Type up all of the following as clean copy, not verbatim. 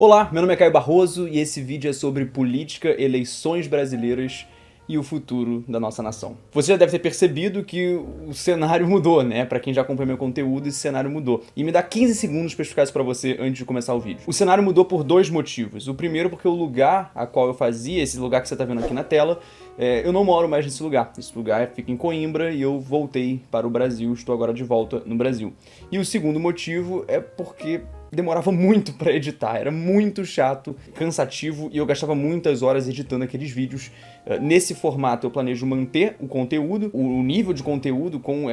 Olá, meu nome é Caio Barroso e esse vídeo é sobre política, eleições brasileiras e o futuro da nossa nação. Você já deve ter percebido que o cenário mudou, né? Pra quem já acompanha meu conteúdo, esse cenário mudou. E me dá 15 segundos pra explicar isso pra você antes de começar o vídeo. O cenário mudou por dois motivos. O primeiro porque o lugar a qual eu fazia, esse lugar que você tá vendo aqui na tela, eu não moro mais nesse lugar. Esse lugar fica em Coimbra e eu voltei para o Brasil, estou agora de volta no Brasil. E o segundo motivo é porque demorava muito pra editar, era muito chato, cansativo e eu gastava muitas horas editando aqueles vídeos. Nesse formato eu planejo manter o conteúdo, o nível de conteúdo com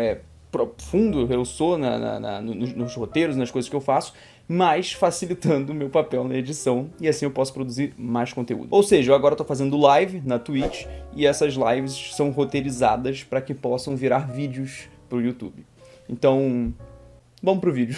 profundo eu sou nos roteiros, nas coisas que eu faço, mas facilitando o meu papel na edição e assim eu posso produzir mais conteúdo. Ou seja, eu agora tô fazendo live na Twitch e essas lives são roteirizadas para que possam virar vídeos pro YouTube. Então, vamos pro vídeo.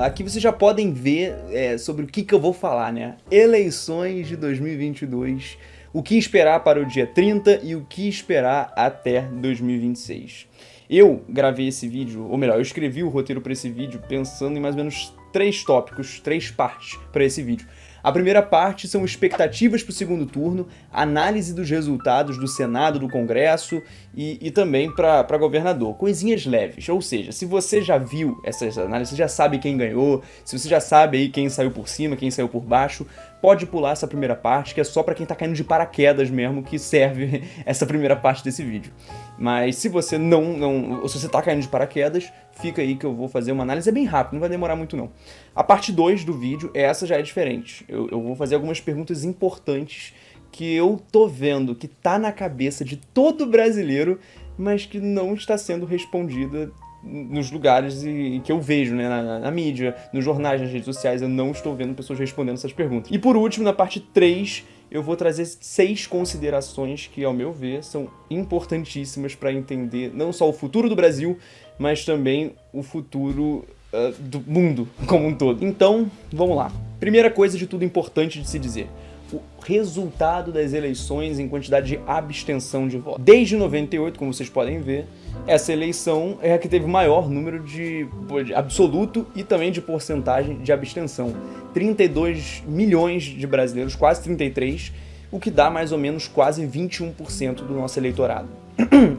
Aqui vocês já podem ver sobre o que eu vou falar, né? Eleições de 2022, o que esperar para o dia 30 e o que esperar até 2026. Eu gravei esse vídeo, ou melhor, eu escrevi o roteiro para esse vídeo pensando em mais ou menos 3 tópicos, 3 partes para esse vídeo. A primeira parte são expectativas para o segundo turno, análise dos resultados do Senado, do Congresso e também para governador. Coisinhas leves, ou seja, se você já viu essas análises, você já sabe quem ganhou, se você já sabe aí quem saiu por cima, quem saiu por baixo, pode pular essa primeira parte, que é só para quem tá caindo de paraquedas mesmo, que serve essa primeira parte desse vídeo. Mas se você ou se você tá caindo de paraquedas, fica aí que eu vou fazer uma análise, é bem rápido, não vai demorar muito não. A parte 2 do vídeo, essa já é diferente. Eu vou fazer algumas perguntas importantes que eu tô vendo que tá na cabeça de todo brasileiro, mas que não está sendo respondida nos lugares que eu vejo, né, na mídia, nos jornais, nas redes sociais, eu não estou vendo pessoas respondendo essas perguntas. E por último, na parte 3, eu vou trazer 6 considerações que, ao meu ver, são importantíssimas para entender não só o futuro do Brasil, mas também o futuro do mundo como um todo. Então, vamos lá. Primeira coisa de tudo importante de se dizer: o resultado das eleições em quantidade de abstenção de votos. Desde 98, como vocês podem ver, essa eleição é a que teve o maior número de absoluto e também de porcentagem de abstenção. 32 milhões de brasileiros, quase 33, o que dá mais ou menos quase 21% do nosso eleitorado.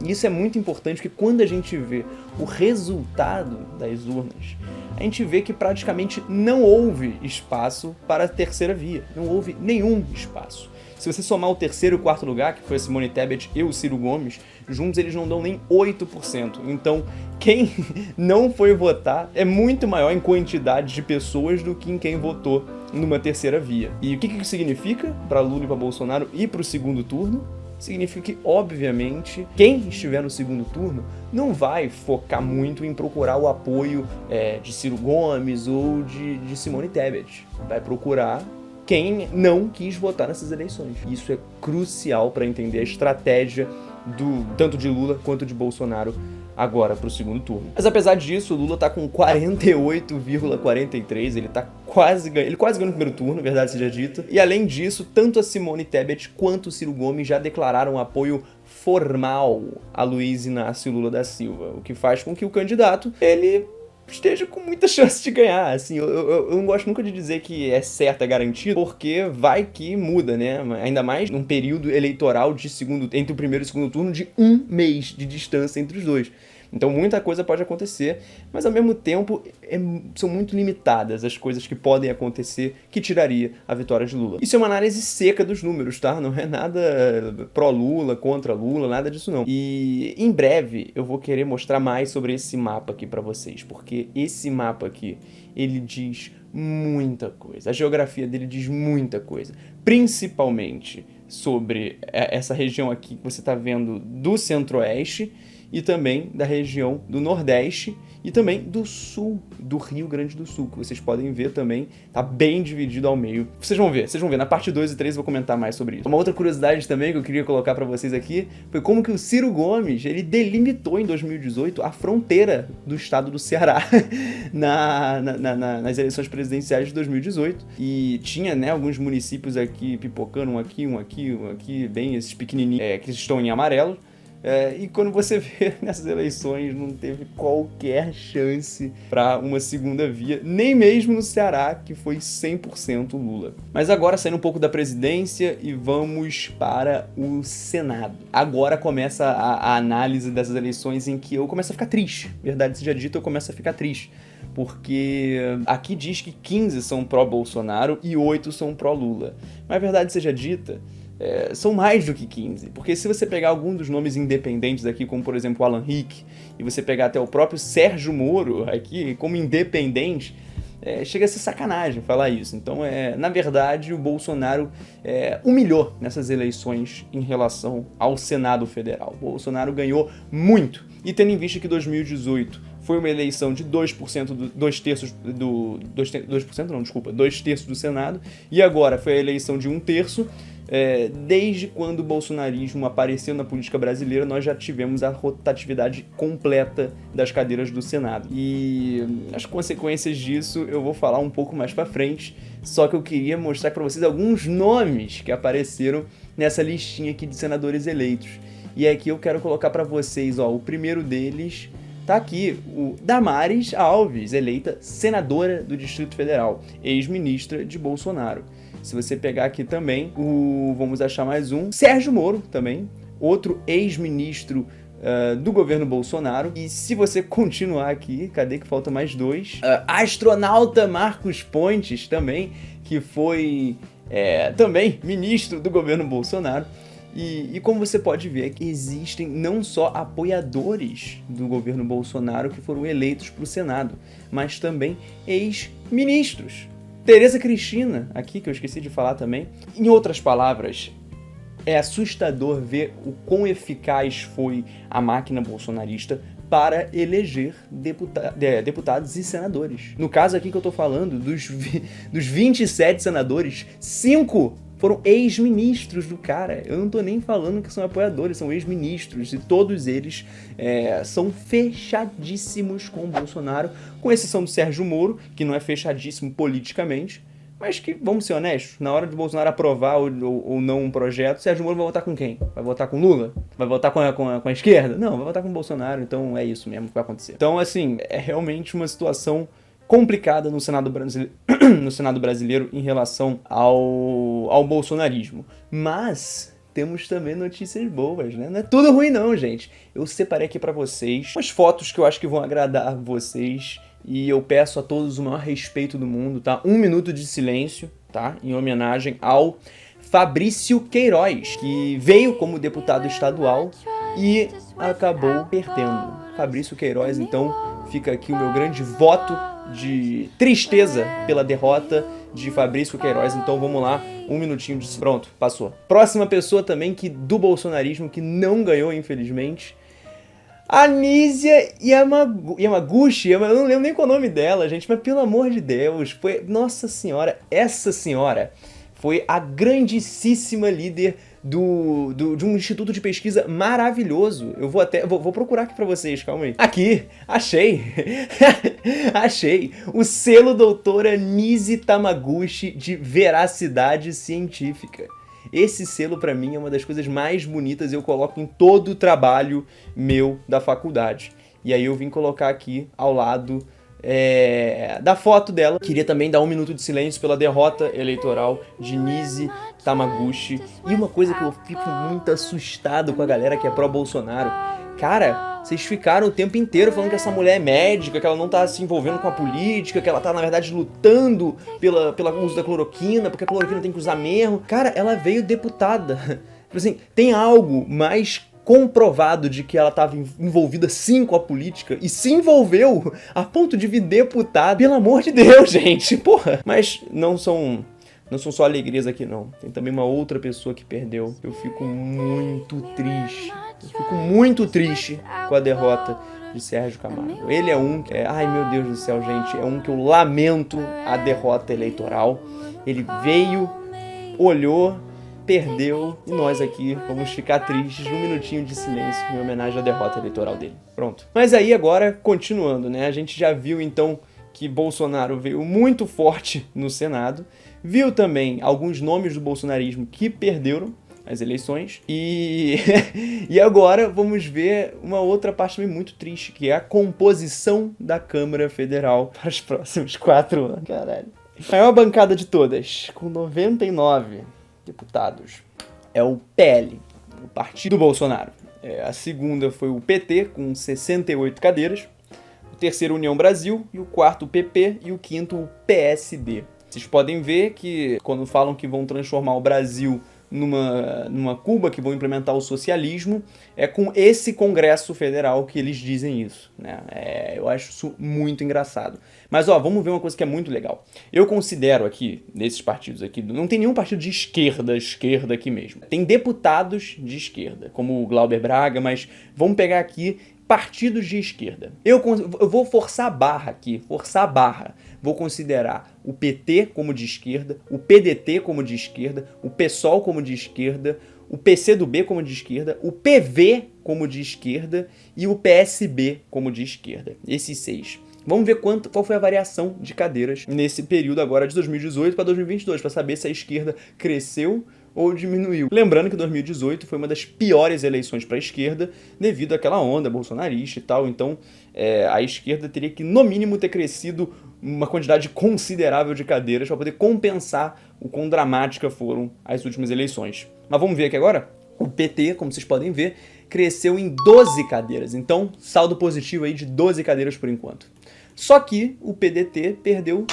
Isso é muito importante porque quando a gente vê o resultado das urnas, a gente vê que praticamente não houve espaço para a terceira via, não houve nenhum espaço. Se você somar o terceiro e o quarto lugar, que foi a Simone Tebet e o Ciro Gomes, juntos eles não dão nem 8%. Então, quem não foi votar é muito maior em quantidade de pessoas do que em quem votou numa terceira via. E o que isso significa para Lula e para Bolsonaro e para o segundo turno? Significa que, obviamente, quem estiver no segundo turno não vai focar muito em procurar o apoio de Ciro Gomes ou de Simone Tebet. Vai procurar quem não quis votar nessas eleições. Isso é crucial para entender a estratégia tanto de Lula quanto de Bolsonaro agora para o segundo turno. Mas apesar disso, o Lula tá com 48,43, ele quase ganhou no primeiro turno, verdade seja dita. E além disso, tanto a Simone Tebet quanto o Ciro Gomes já declararam apoio formal a Luiz Inácio Lula da Silva, o que faz com que o candidato, ele esteja com muita chance de ganhar. Assim, eu não gosto nunca de dizer que é certo, é garantido, porque vai que muda, né? Ainda mais num período eleitoral entre o primeiro e o segundo turno de 1 mês de distância entre os dois. Então muita coisa pode acontecer, mas ao mesmo tempo são muito limitadas as coisas que podem acontecer que tiraria a vitória de Lula. Isso é uma análise seca dos números, tá? Não é nada pró-Lula, contra Lula, nada disso não. E em breve eu vou querer mostrar mais sobre esse mapa aqui pra vocês, porque esse mapa aqui, ele diz muita coisa. A geografia dele diz muita coisa, principalmente sobre essa região aqui que você tá vendo do Centro-Oeste, e também da região do Nordeste e também do Sul, do Rio Grande do Sul, que vocês podem ver também, tá bem dividido ao meio. Vocês vão ver, na parte 2 e 3 eu vou comentar mais sobre isso. Uma outra curiosidade também que eu queria colocar pra vocês aqui foi como que o Ciro Gomes, ele delimitou em 2018 a fronteira do estado do Ceará nas eleições presidenciais de 2018. E tinha, né, alguns municípios aqui pipocando, um aqui, bem esses pequenininhos que estão em amarelo. E quando você vê nessas eleições, não teve qualquer chance para uma segunda via, nem mesmo no Ceará, que foi 100% Lula. Mas agora, saindo um pouco da presidência e vamos para o Senado. Agora começa a análise dessas eleições em que eu começo a ficar triste. Verdade seja dita, eu começo a ficar triste. Porque aqui diz que 15 são pró-Bolsonaro e 8 são pró-Lula. Mas verdade seja dita, são mais do que 15, porque se você pegar algum dos nomes independentes aqui, como por exemplo o Alan Rick, e você pegar até o próprio Sérgio Moro aqui como independente, chega a ser sacanagem falar isso. Então, na verdade, o Bolsonaro humilhou nessas eleições em relação ao Senado Federal. O Bolsonaro ganhou muito, e tendo em vista que 2018 foi uma eleição de 2%, 2 terços do Senado, e agora foi a eleição de 1/3, desde quando o bolsonarismo apareceu na política brasileira, nós já tivemos a rotatividade completa das cadeiras do Senado. E as consequências disso eu vou falar um pouco mais pra frente, só que eu queria mostrar pra vocês alguns nomes que apareceram nessa listinha aqui de senadores eleitos. E aqui eu quero colocar pra vocês, o primeiro deles tá aqui, o Damares Alves, eleita senadora do Distrito Federal, ex-ministra de Bolsonaro. Se você pegar aqui também, vamos achar mais um, Sérgio Moro também, outro ex-ministro do governo Bolsonaro. E se você continuar aqui, cadê que falta mais 2? Astronauta Marcos Pontes também, que foi também ministro do governo Bolsonaro. E como você pode ver, que existem não só apoiadores do governo Bolsonaro que foram eleitos para o Senado, mas também ex-ministros. Tereza Cristina, aqui, que eu esqueci de falar também. Em outras palavras, é assustador ver o quão eficaz foi a máquina bolsonarista para eleger deputados e senadores. No caso aqui que eu tô falando, dos 27 senadores, 5 foram ex-ministros do cara. Eu não tô nem falando que são apoiadores, são ex-ministros. E todos eles são fechadíssimos com o Bolsonaro, com exceção do Sérgio Moro, que não é fechadíssimo politicamente, mas que, vamos ser honestos, na hora de Bolsonaro aprovar ou não um projeto, Sérgio Moro vai votar com quem? Vai votar com Lula? Vai votar com a esquerda? Não, vai votar com o Bolsonaro, então é isso mesmo que vai acontecer. Então, assim, é realmente uma situação complicada no Senado brasileiro em relação ao bolsonarismo. Mas temos também notícias boas, né? Não é tudo ruim não, gente. Eu separei aqui pra vocês umas fotos que eu acho que vão agradar vocês e eu peço a todos o maior respeito do mundo, tá? 1 minuto de silêncio, tá? Em homenagem ao Fabrício Queiroz, que veio como deputado estadual e acabou perdendo. Fabrício Queiroz, então, fica aqui o meu grande voto de tristeza pela derrota de Fabrício Queiroz. Então vamos lá, 1 minutinho de... Pronto, passou. Próxima pessoa também do bolsonarismo que não ganhou, infelizmente, Anísia Yamaguchi. Eu não lembro nem qual é o nome dela, gente, mas pelo amor de Deus, foi... Nossa Senhora, essa senhora foi a grandíssima líder de um instituto de pesquisa maravilhoso. Eu vou procurar aqui pra vocês, calma aí. Aqui, achei. Achei o selo doutora Nise Tamaguchi de veracidade científica. Esse selo pra mim é uma das coisas mais bonitas, eu coloco em todo o trabalho meu da faculdade. E aí eu vim colocar aqui ao lado da foto dela. Queria também dar 1 minuto de silêncio pela derrota eleitoral de Nise Tamaguchi. E uma coisa que eu fico muito assustado com a galera que é pró-Bolsonaro. Cara, vocês ficaram o tempo inteiro falando que essa mulher é médica, que ela não tá se envolvendo com a política, que ela tá, na verdade, lutando pelo uso da cloroquina, porque a cloroquina tem que usar mesmo. Cara, ela veio deputada. Assim, tem algo mais comprovado de que ela estava envolvida sim com a política e se envolveu a ponto de vir deputada. Pelo amor de Deus, gente, porra. Mas não são só alegrias aqui, não. Tem também uma outra pessoa que perdeu. Eu fico muito triste. Eu fico muito triste com a derrota de Sérgio Camargo. Ele é um... ai, meu Deus do céu, gente. É um que eu lamento a derrota eleitoral. Ele veio, olhou, perdeu, e nós aqui vamos ficar tristes num minutinho de silêncio em homenagem à derrota eleitoral dele. Pronto. Mas aí agora, continuando, né? A gente já viu então que Bolsonaro veio muito forte no Senado, viu também alguns nomes do bolsonarismo que perderam, as eleições. E, e agora vamos ver uma outra parte também muito triste, que é a composição da Câmara Federal para os próximos 4 anos. Caralho. A maior bancada de todas, com 99 deputados, é o PL, o Partido Bolsonaro. A segunda foi o PT, com 68 cadeiras. O terceiro, União Brasil. E o quarto, o PP. E o quinto, o PSD. Vocês podem ver que, quando falam que vão transformar o Brasil numa Cuba, que vão implementar o socialismo, é com esse Congresso Federal que eles dizem isso, né? Eu acho isso muito engraçado. Mas, ó, vamos ver uma coisa que é muito legal. Eu considero aqui, nesses partidos aqui, não tem nenhum partido de esquerda aqui mesmo. Tem deputados de esquerda, como o Glauber Braga, mas vamos pegar aqui partidos de esquerda. Eu vou forçar a barra aqui, Vou considerar o PT como de esquerda, o PDT como de esquerda, o PSOL como de esquerda, o PCdoB como de esquerda, o PV como de esquerda e o PSB como de esquerda. Esses 6. Vamos ver qual foi a variação de cadeiras nesse período agora de 2018 para 2022, para saber se a esquerda cresceu ou diminuiu. Lembrando que 2018 foi uma das piores eleições para a esquerda devido àquela onda bolsonarista e tal, então a esquerda teria que, no mínimo, ter crescido uma quantidade considerável de cadeiras para poder compensar o quão dramática foram as últimas eleições. Mas vamos ver aqui agora? O PT, como vocês podem ver, cresceu em 12 cadeiras, então saldo positivo aí de 12 cadeiras por enquanto. Só que o PDT perdeu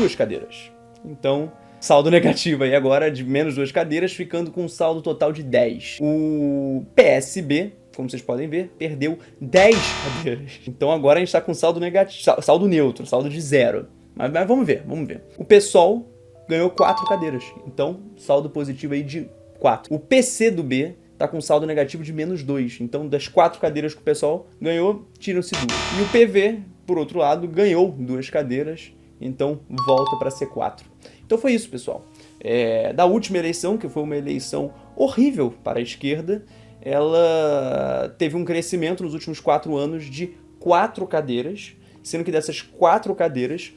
2 cadeiras, então saldo negativo aí agora de menos 2 cadeiras, ficando com um saldo total de 10. O PSB, como vocês podem ver, perdeu 10 cadeiras. Então agora a gente está com saldo negativo, saldo neutro, saldo de 0. Mas vamos ver. O PSOL ganhou 4 cadeiras, então saldo positivo aí de 4. O PCdoB está com saldo negativo de menos 2, então das 4 cadeiras que o PSOL ganhou, tiram-se 2. E o PV, por outro lado, ganhou 2 cadeiras, então volta para ser 4. Então foi isso, pessoal. Da última eleição, que foi uma eleição horrível para a esquerda, ela teve um crescimento nos últimos 4 anos de 4 cadeiras, sendo que dessas 4 cadeiras,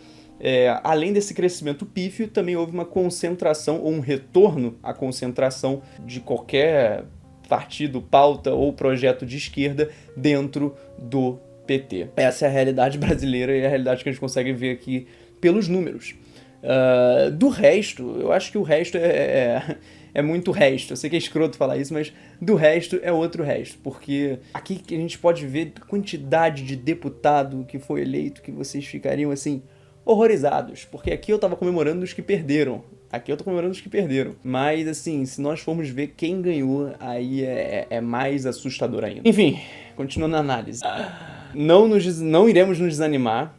além desse crescimento pífio, também houve uma concentração, ou um retorno à concentração de qualquer partido, pauta ou projeto de esquerda dentro do PT. Essa é a realidade brasileira e a realidade que a gente consegue ver aqui pelos números. Do resto, eu acho que o resto é muito resto. Eu sei que é escroto falar isso, mas do resto é outro resto. Porque aqui que a gente pode ver a quantidade de deputado que foi eleito que vocês ficariam, assim, horrorizados. Porque aqui eu tava comemorando os que perderam. Mas, assim, se nós formos ver quem ganhou, aí é mais assustador ainda. Enfim, continuando a análise. Não iremos nos desanimar.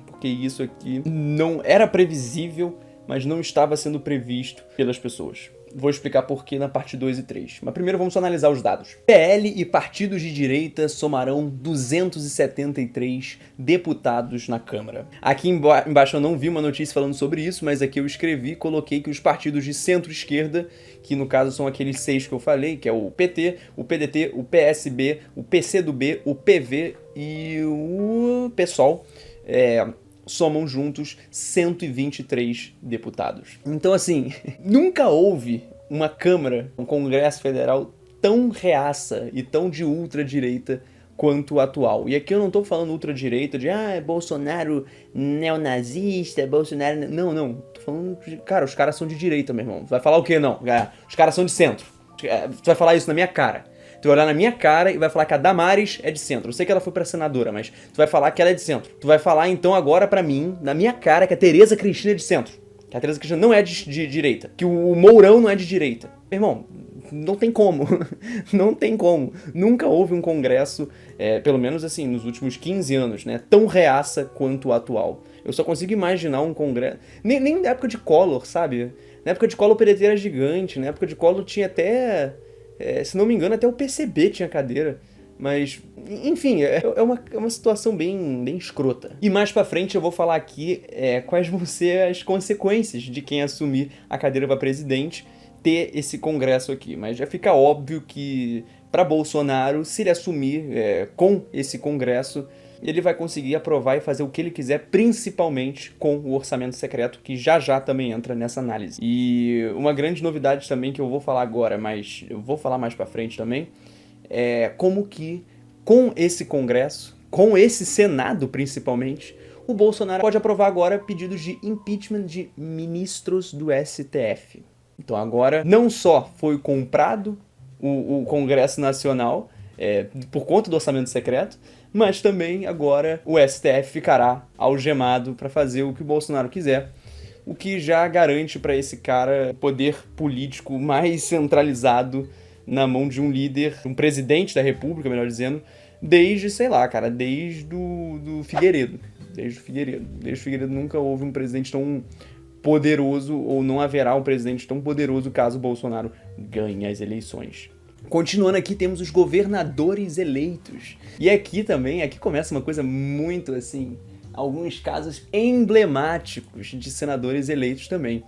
Porque isso aqui não era previsível, mas não estava sendo previsto pelas pessoas. Vou explicar por que na parte 2 e 3. Mas primeiro vamos analisar os dados. PL e partidos de direita somarão 273 deputados na Câmara. Aqui embaixo eu não vi uma notícia falando sobre isso, mas aqui eu escrevi e coloquei que os partidos de centro-esquerda, que no caso são aqueles 6 que eu falei, que é o PT, o PDT, o PSB, o PCdoB, o PV e o PSOL, somam juntos 123 deputados. Então, assim, nunca houve uma Câmara, um Congresso Federal tão reaça e tão de ultradireita quanto o atual. E aqui eu não tô falando ultradireita de, Bolsonaro neonazista, Bolsonaro... Não. Tô falando de... Cara, os caras são de direita, meu irmão. Tu vai falar o quê, não? Os caras são de centro. Tu vai falar isso na minha cara. Tu vai olhar na minha cara e vai falar que a Damares é de centro. Eu sei que ela foi pra senadora, mas tu vai falar que ela é de centro. Tu vai falar, então, agora pra mim, na minha cara, que a Tereza Cristina é de centro. Que a Tereza Cristina não é de direita. Que o Mourão não é de direita. Meu irmão, não tem como. Não tem como. Nunca houve um congresso, pelo menos assim, nos últimos 15 anos, né, tão reaça quanto o atual. Eu só consigo imaginar um congresso... Nem na época de Collor, sabe? Na época de Collor o PDT era gigante. Na época de Collor tinha até... se não me engano, até o PCB tinha cadeira. Mas, enfim, é uma situação bem escrota. E mais pra frente eu vou falar aqui quais vão ser as consequências de quem assumir a cadeira pra presidente ter esse congresso aqui. Mas já fica óbvio que, pra Bolsonaro, se ele assumir com esse congresso, ele vai conseguir aprovar e fazer o que ele quiser, principalmente com o orçamento secreto, que já também entra nessa análise. E uma grande novidade também que eu vou falar agora, mas eu vou falar mais pra frente também, é como que com esse Congresso, com esse Senado principalmente, o Bolsonaro pode aprovar agora pedidos de impeachment de ministros do STF. Então agora não só foi comprado o Congresso Nacional por conta do orçamento secreto, mas também agora o STF ficará algemado para fazer o que o Bolsonaro quiser, o que já garante para esse cara poder político mais centralizado na mão de um líder, um presidente da República, melhor dizendo, desde, sei lá, cara, desde do Figueiredo. Desde o Figueiredo nunca houve um presidente tão poderoso, ou não haverá um presidente tão poderoso caso o Bolsonaro ganhe as eleições. Continuando aqui, temos os governadores eleitos. E aqui começa uma coisa muito assim, alguns casos emblemáticos de senadores eleitos também.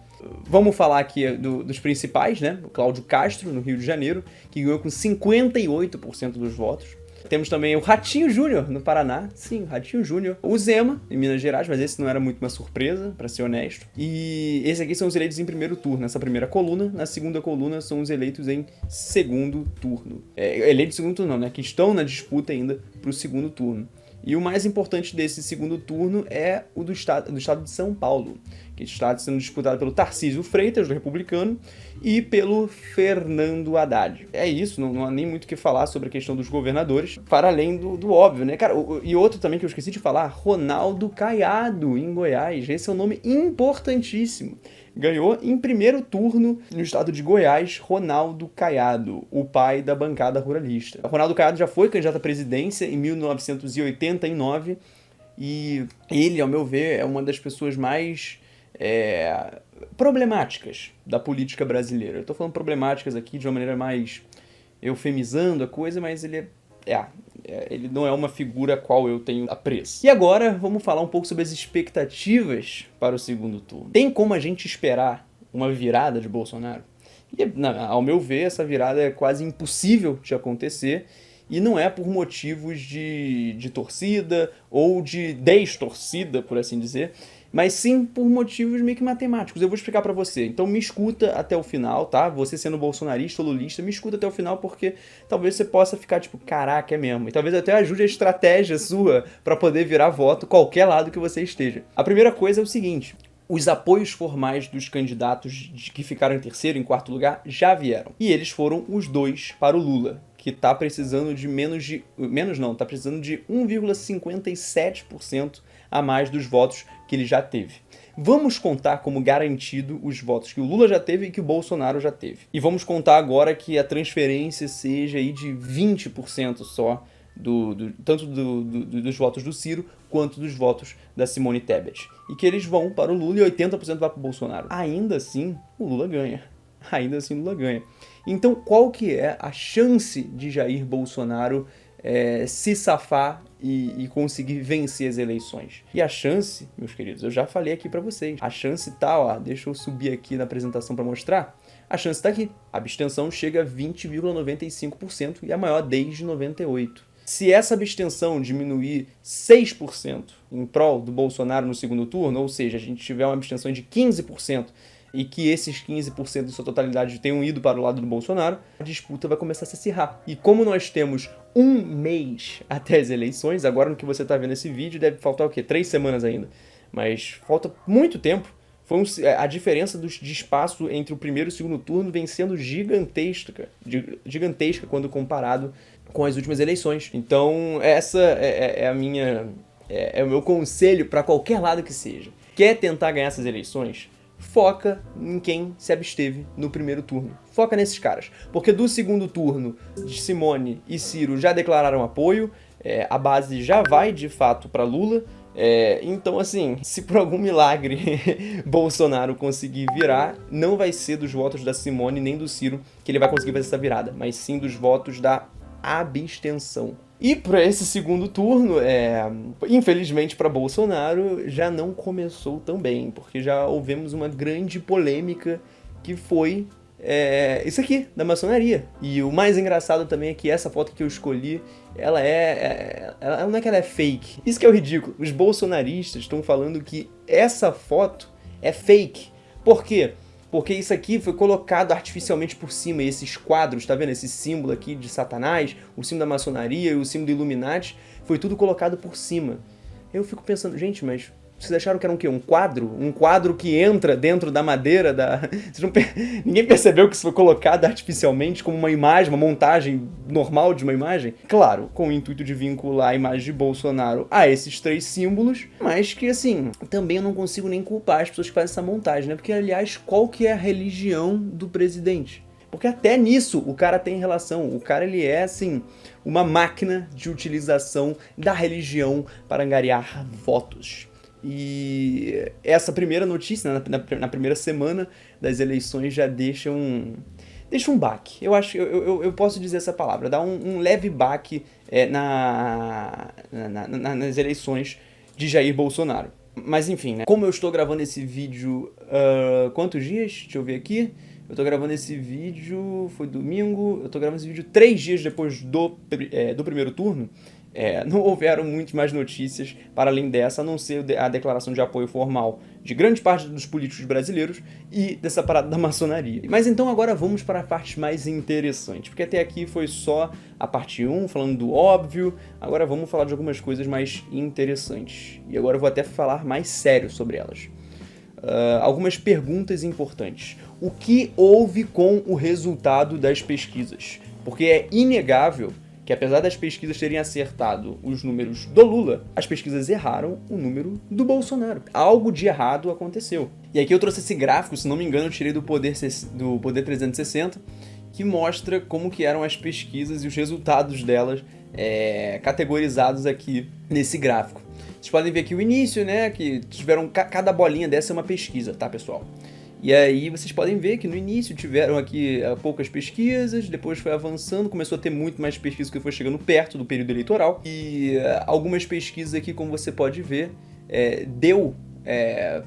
Vamos falar aqui dos principais, né? O Cláudio Castro, no Rio de Janeiro, que ganhou com 58% dos votos. Temos também o Ratinho Júnior, no Paraná. Sim, o Ratinho Júnior. O Zema, em Minas Gerais, mas esse não era muito uma surpresa, pra ser honesto. E esses aqui são os eleitos em primeiro turno, nessa primeira coluna. Na segunda coluna são os eleitos em segundo turno. Eleitos em segundo turno não, né? Que estão na disputa ainda pro segundo turno. E o mais importante desse segundo turno é o do estado de São Paulo, que está sendo disputado pelo Tarcísio Freitas, do Republicano, e pelo Fernando Haddad. É isso, não há nem muito o que falar sobre a questão dos governadores, para além do óbvio, né? Cara, e outro também que eu esqueci de falar, Ronaldo Caiado, em Goiás. Esse é um nome importantíssimo. Ganhou em primeiro turno no estado de Goiás, Ronaldo Caiado, o pai da bancada ruralista. O Ronaldo Caiado já foi candidato à presidência em 1989 e ele, ao meu ver, é uma das pessoas mais problemáticas da política brasileira. Eu tô falando problemáticas aqui de uma maneira mais eufemizando a coisa, mas ele ele não é uma figura a qual eu tenho apreço. E agora vamos falar um pouco sobre as expectativas para o segundo turno. Tem como a gente esperar uma virada de Bolsonaro? E, ao meu ver, essa virada é quase impossível de acontecer e não é por motivos de torcida ou de destorcida, por assim dizer, mas sim por motivos meio que matemáticos. Eu vou explicar pra você. Então me escuta até o final, tá? Você sendo bolsonarista ou lulista, me escuta até o final porque talvez você possa ficar tipo, caraca, é mesmo. E talvez até ajude a estratégia sua pra poder virar voto qualquer lado que você esteja. A primeira coisa é o seguinte: os apoios formais dos candidatos que ficaram em terceiro e em quarto lugar já vieram. E eles foram os dois para o Lula, que tá precisando de tá precisando de 1,57% a mais dos votos que ele já teve. Vamos contar como garantido os votos que o Lula já teve e que o Bolsonaro já teve. E vamos contar agora que a transferência seja aí de 20% só, tanto dos votos do Ciro quanto dos votos da Simone Tebet. E que eles vão para o Lula e 80% vai para o Bolsonaro. Ainda assim, o Lula ganha. Então, qual que é a chance de Jair Bolsonaro se safar e conseguir vencer as eleições? E a chance, meus queridos, eu já falei aqui pra vocês, a chance tá, ó, deixa eu subir aqui na apresentação pra mostrar, a chance tá aqui. A abstenção chega a 20,95% e a maior desde 98. Se essa abstenção diminuir 6% em prol do Bolsonaro no segundo turno, ou seja, a gente tiver uma abstenção de 15%, e que esses 15% de sua totalidade tenham ido para o lado do Bolsonaro, a disputa vai começar a se acirrar. E como nós temos um mês até as eleições, agora no que você está vendo esse vídeo, deve faltar o quê? 3 semanas ainda. Mas falta muito tempo. A diferença de espaço entre o primeiro e o segundo turno vem sendo gigantesca quando comparado com as últimas eleições. Então, essa é o meu conselho para qualquer lado que seja. Quer tentar ganhar essas eleições? Foca em quem se absteve no primeiro turno. Foca nesses caras. Porque do segundo turno, Simone e Ciro já declararam apoio, a base já vai de fato para Lula. Então, assim, se por algum milagre Bolsonaro conseguir virar, não vai ser dos votos da Simone nem do Ciro que ele vai conseguir fazer essa virada, mas sim dos votos da abstenção. E para esse segundo turno, infelizmente para Bolsonaro, já não começou tão bem, porque já ouvimos uma grande polêmica que foi isso aqui, da maçonaria. E o mais engraçado também é que essa foto que eu escolhi, ela não é que ela é fake. Isso que é o ridículo. Os bolsonaristas estão falando que essa foto é fake. Por quê? Porque isso aqui foi colocado artificialmente por cima, e esses quadros, tá vendo? Esse símbolo aqui de Satanás, o símbolo da maçonaria e o símbolo do Illuminati, foi tudo colocado por cima. Eu fico pensando, gente, mas vocês acharam que era um quê? Um quadro? Um quadro que entra dentro da madeira da... Ninguém percebeu que isso foi colocado artificialmente como uma imagem, uma montagem normal de uma imagem? Claro, com o intuito de vincular a imagem de Bolsonaro a esses 3 símbolos, mas que, assim, também eu não consigo nem culpar as pessoas que fazem essa montagem, né? Porque, aliás, qual que é a religião do presidente? Porque até nisso o cara tem relação. O cara, ele é, assim, uma máquina de utilização da religião para angariar votos. E essa primeira notícia, né, na primeira semana das eleições, já deixa um baque. Eu acho, eu posso dizer essa palavra, dá um leve baque nas eleições de Jair Bolsonaro. Mas enfim, né? Como eu estou gravando esse vídeo, quantos dias? Deixa eu ver aqui. Eu tô gravando esse vídeo, foi domingo, eu tô gravando esse vídeo 3 dias depois do primeiro turno. Não houveram muito mais notícias para além dessa, a não ser a declaração de apoio formal de grande parte dos políticos brasileiros e dessa parada da maçonaria. Mas então agora vamos para a parte mais interessante, porque até aqui foi só a parte 1, falando do óbvio, agora vamos falar de algumas coisas mais interessantes. E agora eu vou até falar mais sério sobre elas. Algumas perguntas importantes. O que houve com o resultado das pesquisas? Porque é inegável que, apesar das pesquisas terem acertado os números do Lula, as pesquisas erraram o número do Bolsonaro. Algo de errado aconteceu. E aqui eu trouxe esse gráfico, se não me engano, eu tirei do Poder 360, que mostra como que eram as pesquisas e os resultados delas categorizados aqui nesse gráfico. Vocês podem ver aqui o início, né, que tiveram cada bolinha dessa é uma pesquisa, tá, pessoal? E aí vocês podem ver que no início tiveram aqui poucas pesquisas, depois foi avançando, começou a ter muito mais pesquisas que foi chegando perto do período eleitoral. E algumas pesquisas aqui, como você pode ver, deu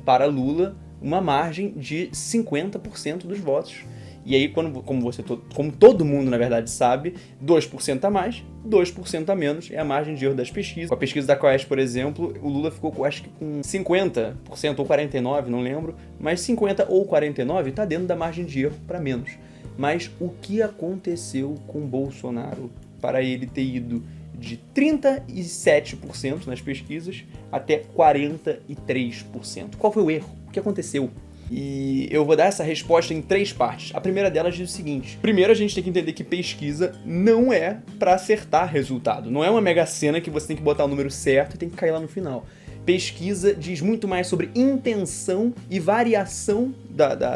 para Lula uma margem de 50% dos votos. E aí, como todo mundo, na verdade, sabe, 2% a mais, 2% a menos é a margem de erro das pesquisas. Com a pesquisa da Quaest, por exemplo, o Lula ficou, acho que com 50% ou 49%, não lembro, mas 50% ou 49% está dentro da margem de erro para menos. Mas o que aconteceu com Bolsonaro para ele ter ido de 37% nas pesquisas até 43%? Qual foi o erro? O que aconteceu? E eu vou dar essa resposta em 3 partes. A primeira delas diz o seguinte: primeiro, a gente tem que entender que pesquisa não é para acertar resultado. Não é uma mega sena que você tem que botar o número certo e tem que cair lá no final. Pesquisa diz muito mais sobre intenção e variação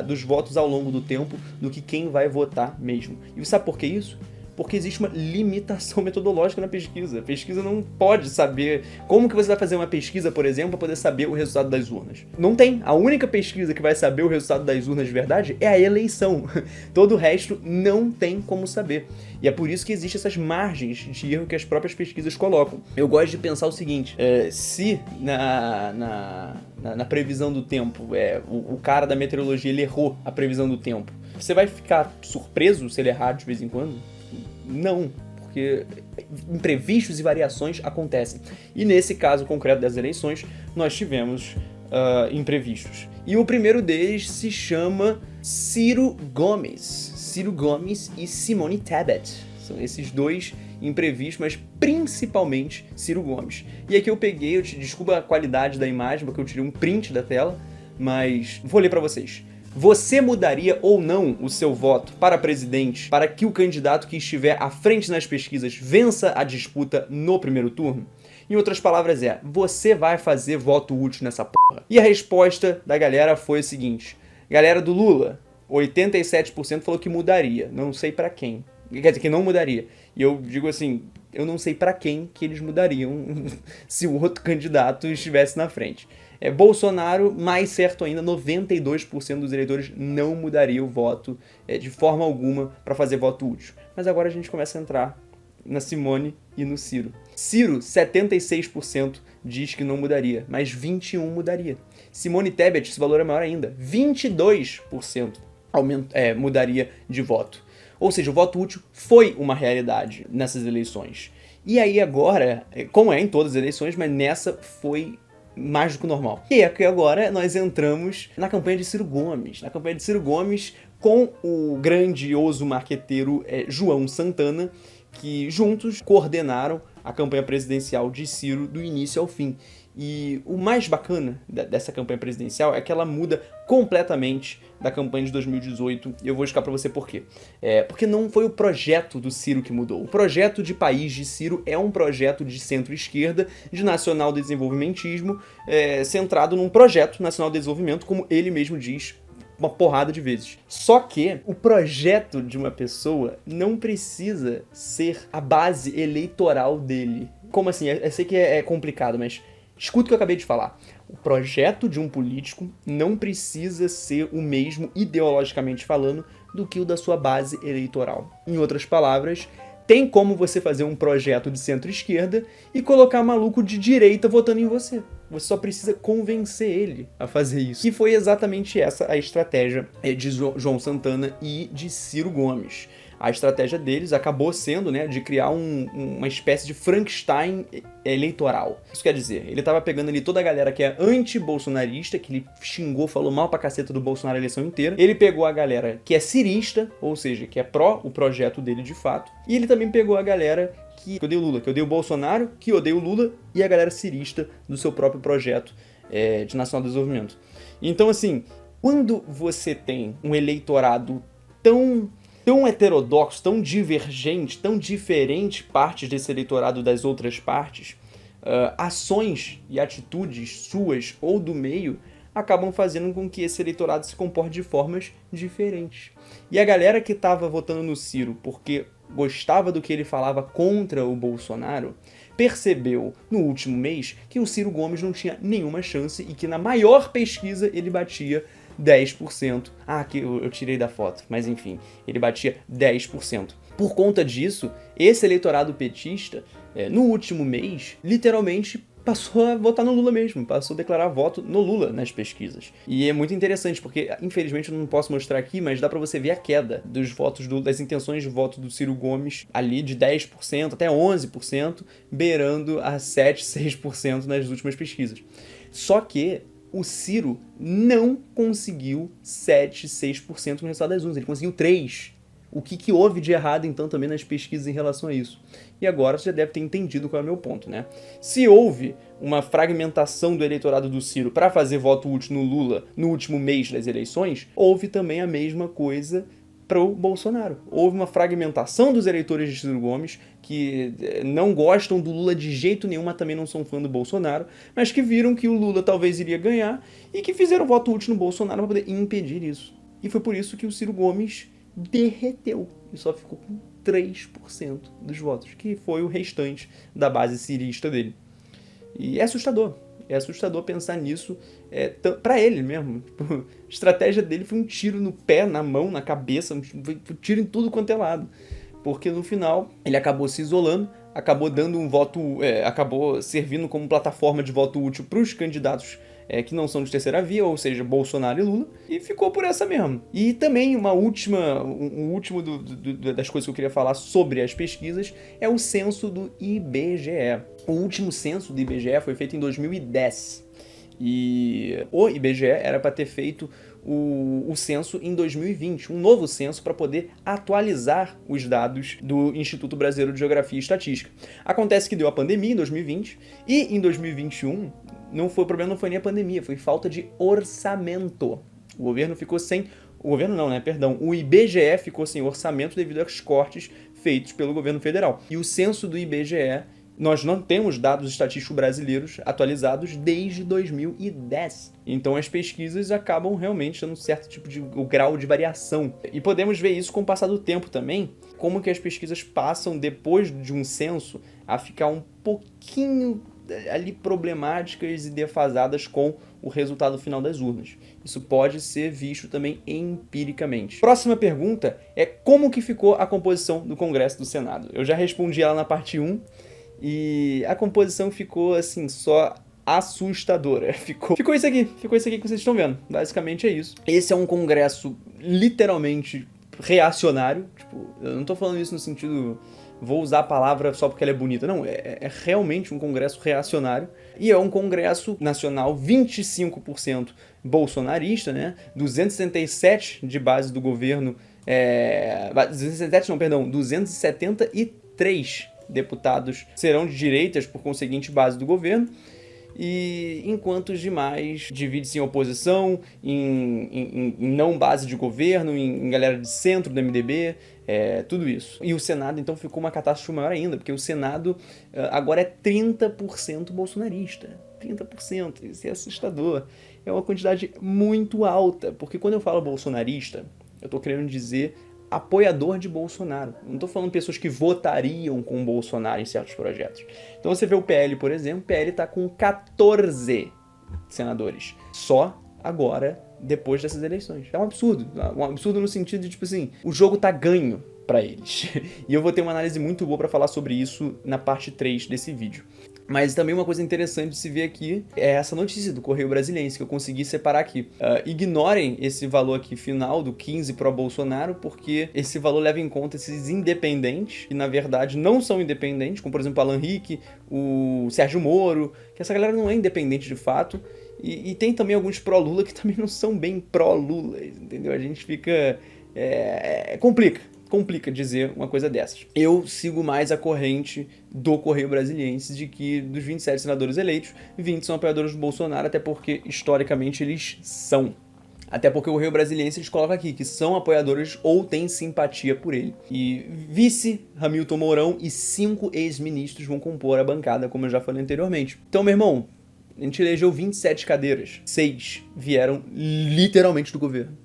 dos votos ao longo do tempo do que quem vai votar mesmo. E sabe por que isso? Porque existe uma limitação metodológica na pesquisa. A pesquisa não pode saber... Como que você vai fazer uma pesquisa, por exemplo, para poder saber o resultado das urnas? Não tem. A única pesquisa que vai saber o resultado das urnas de verdade é a eleição. Todo o resto não tem como saber. E é por isso que existem essas margens de erro que as próprias pesquisas colocam. Eu gosto de pensar o seguinte, se na previsão do tempo, o cara da meteorologia ele errou a previsão do tempo, você vai ficar surpreso se ele errar de vez em quando? Não, porque imprevistos e variações acontecem. E nesse caso concreto das eleições, nós tivemos imprevistos. E o primeiro deles se chama Ciro Gomes. Ciro Gomes e Simone Tebet. São esses 2 imprevistos, mas principalmente Ciro Gomes. E aqui eu peguei, desculpa a qualidade da imagem, porque eu tirei um print da tela, mas vou ler para vocês. Você mudaria ou não o seu voto para presidente para que o candidato que estiver à frente nas pesquisas vença a disputa no primeiro turno? Em outras palavras você vai fazer voto útil nessa porra? E a resposta da galera foi o seguinte: galera do Lula, 87% falou que mudaria, não sei pra quem. Quer dizer, que não mudaria. E eu digo assim, eu não sei pra quem que eles mudariam se o outro candidato estivesse na frente. Bolsonaro, mais certo ainda, 92% dos eleitores não mudaria o voto de forma alguma para fazer voto útil. Mas agora a gente começa a entrar na Simone e no Ciro. Ciro, 76% diz que não mudaria, mas 21% mudaria. Simone Tebet, esse valor é maior ainda, 22%. mudaria de voto. Ou seja, o voto útil foi uma realidade nessas eleições. E aí agora, como é em todas as eleições, mas nessa foi mais do que o normal. E é que agora nós entramos na campanha de Ciro Gomes. Na campanha de Ciro Gomes com o grandioso marqueteiro João Santana, que juntos coordenaram a campanha presidencial de Ciro do início ao fim. E o mais bacana dessa campanha presidencial é que ela muda completamente da campanha de 2018, e eu vou explicar pra você por quê. Porque não foi o projeto do Ciro que mudou. O projeto de país de Ciro é um projeto de centro-esquerda, de nacional-desenvolvimentismo, centrado num projeto nacional de desenvolvimento, como ele mesmo diz uma porrada de vezes. Só que o projeto de uma pessoa não precisa ser a base eleitoral dele. Como assim? Eu sei que é complicado, mas escuta o que eu acabei de falar. O projeto de um político não precisa ser o mesmo, ideologicamente falando, do que o da sua base eleitoral. Em outras palavras, tem como você fazer um projeto de centro-esquerda e colocar maluco de direita votando em você. Você só precisa convencer ele a fazer isso. E foi exatamente essa a estratégia de João Santana e de Ciro Gomes. A estratégia deles acabou sendo, né, de criar uma espécie de Frankenstein eleitoral. Isso quer dizer, ele tava pegando ali toda a galera que é anti-bolsonarista, que ele xingou, falou mal pra caceta do Bolsonaro a eleição inteira. Ele pegou a galera que é cirista, ou seja, que é pró o projeto dele de fato. E ele também pegou a galera que odeia o Lula, que odeia o Bolsonaro, que odeia o Lula, e a galera cirista do seu próprio projeto de nacional desenvolvimento. Então, assim, quando você tem um eleitorado tão heterodoxo, tão divergente, tão diferente partes desse eleitorado das outras partes, ações e atitudes suas ou do meio acabam fazendo com que esse eleitorado se comporte de formas diferentes. E a galera que estava votando no Ciro porque gostava do que ele falava contra o Bolsonaro, percebeu no último mês que o Ciro Gomes não tinha nenhuma chance e que na maior pesquisa ele batia 10%. Ah, aqui eu tirei da foto, mas enfim, ele batia 10%. Por conta disso, esse eleitorado petista, no último mês, literalmente passou a votar no Lula mesmo, passou a declarar voto no Lula nas pesquisas. E é muito interessante, porque infelizmente eu não posso mostrar aqui, mas dá pra você ver a queda dos votos, das intenções de voto do Ciro Gomes, ali de 10% até 11%, beirando a 7, 6% nas últimas pesquisas. Só que o Ciro não conseguiu 7, 6% no resultado das urnas, ele conseguiu 3%. O que houve de errado, então, também nas pesquisas em relação a isso? E agora você já deve ter entendido qual é o meu ponto, né? Se houve uma fragmentação do eleitorado do Ciro para fazer voto útil no Lula no último mês das eleições, houve também a mesma coisa para o Bolsonaro. Houve uma fragmentação dos eleitores de Ciro Gomes, que não gostam do Lula de jeito nenhum, mas também não são fã do Bolsonaro, mas que viram que o Lula talvez iria ganhar e que fizeram voto útil no Bolsonaro para poder impedir isso. E foi por isso que o Ciro Gomes derreteu e só ficou com 3% dos votos, que foi o restante da base cirista dele. E é assustador pensar nisso pra ele mesmo. A estratégia dele foi um tiro no pé, na mão, na cabeça, um tiro em tudo quanto é lado. Porque no final ele acabou se isolando, acabou dando um voto, acabou servindo como plataforma de voto útil para os candidatos que não são de terceira via, ou seja, Bolsonaro e Lula, e ficou por essa mesmo. E também um último das coisas que eu queria falar sobre as pesquisas é o censo do IBGE. O último censo do IBGE foi feito em 2010. E o IBGE era para ter feito o censo em 2020, um novo censo para poder atualizar os dados do Instituto Brasileiro de Geografia e Estatística. Acontece que deu a pandemia em 2020 e em 2021 o problema não foi nem a pandemia, foi falta de orçamento. O governo ficou sem... O governo não, né? Perdão. O IBGE ficou sem orçamento devido aos cortes feitos pelo governo federal. E o censo do IBGE, nós não temos dados estatísticos brasileiros atualizados desde 2010. Então as pesquisas acabam realmente tendo um certo tipo de grau de variação. E podemos ver isso com o passar do tempo também, como que as pesquisas passam, depois de um censo, a ficar um pouquinho ali problemáticas e defasadas com o resultado final das urnas. Isso pode ser visto também empiricamente. Próxima pergunta é como que ficou a composição do Congresso e do Senado. Eu já respondi ela na parte 1 e a composição ficou assim, só assustadora. Ficou isso aqui que vocês estão vendo. Basicamente é isso. Esse é um congresso literalmente reacionário. Tipo, eu não tô falando isso no sentido... Vou usar a palavra só porque ela é bonita. Não, é realmente um congresso reacionário. E é um congresso nacional 25% bolsonarista, né? 267 de base do governo... 273 deputados serão de direitas, por conseguinte, base do governo. E enquanto os demais divide-se em oposição, em não base de governo, em galera de centro do MDB, tudo isso. E o Senado, então, ficou uma catástrofe maior ainda, porque o Senado agora é 30% bolsonarista. 30%, isso é assustador. É uma quantidade muito alta, porque quando eu falo bolsonarista, eu tô querendo dizer apoiador de Bolsonaro. Não estou falando pessoas que votariam com o Bolsonaro em certos projetos. Então você vê o PL, por exemplo, o PL está com 14 senadores. Só agora, depois dessas eleições. É um absurdo. Um absurdo no sentido de, tipo assim, o jogo tá ganho para eles. E eu vou ter uma análise muito boa para falar sobre isso na parte 3 desse vídeo. Mas também uma coisa interessante de se ver aqui é essa notícia do Correio Brasiliense, que eu consegui separar aqui. Ignorem esse valor aqui final do 15 pró-Bolsonaro, porque esse valor leva em conta esses independentes, que na verdade não são independentes, como por exemplo Alan Rick, o Sérgio Moro, que essa galera não é independente de fato. E tem também alguns pró-Lula que também não são bem pró-Lula, entendeu? A gente fica... Complica dizer uma coisa dessas. Eu sigo mais a corrente do Correio Brasiliense de que dos 27 senadores eleitos, 20 são apoiadores do Bolsonaro, até porque historicamente eles são. Até porque o Correio Brasiliense eles colocam aqui que são apoiadores ou têm simpatia por ele. E vice Hamilton Mourão e 5 ex-ministros vão compor a bancada, como eu já falei anteriormente. Então, meu irmão, a gente elegeu 27 cadeiras. 6 vieram literalmente do governo.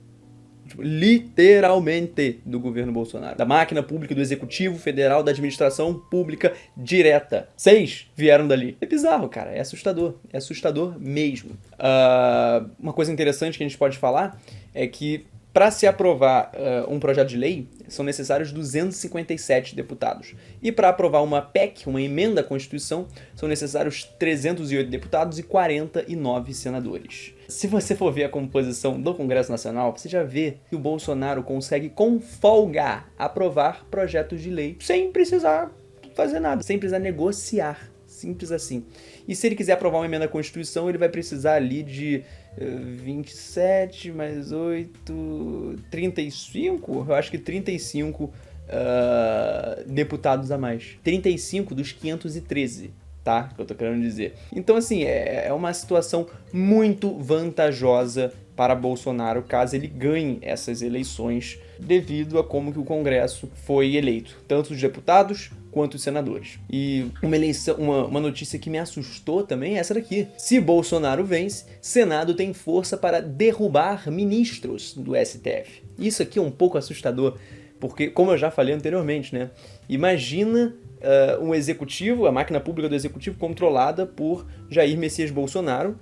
Literalmente do governo Bolsonaro. Da máquina pública, do executivo federal, da administração pública direta. 6 vieram dali. É bizarro, cara. É assustador. É assustador mesmo. Uma coisa interessante que a gente pode falar é que para se aprovar um projeto de lei, são necessários 257 deputados. E para aprovar uma PEC, uma emenda à Constituição, são necessários 308 deputados e 49 senadores. Se você for ver a composição do Congresso Nacional, você já vê que o Bolsonaro consegue com folga aprovar projetos de lei sem precisar fazer nada, sem precisar negociar. Simples assim. E se ele quiser aprovar uma emenda à Constituição, ele vai precisar ali de 27 mais 8, 35? Eu acho que 35 deputados a mais. 35 dos 513. Tá? Que eu tô querendo dizer. Então, assim, é uma situação muito vantajosa para Bolsonaro caso ele ganhe essas eleições devido a como que o Congresso foi eleito, tanto os deputados quanto os senadores. E uma notícia que me assustou também é essa daqui. Se Bolsonaro vence, Senado tem força para derrubar ministros do STF. Isso aqui é um pouco assustador, porque, como eu já falei anteriormente, né? Imagina um executivo, a máquina pública do executivo controlada por Jair Messias Bolsonaro,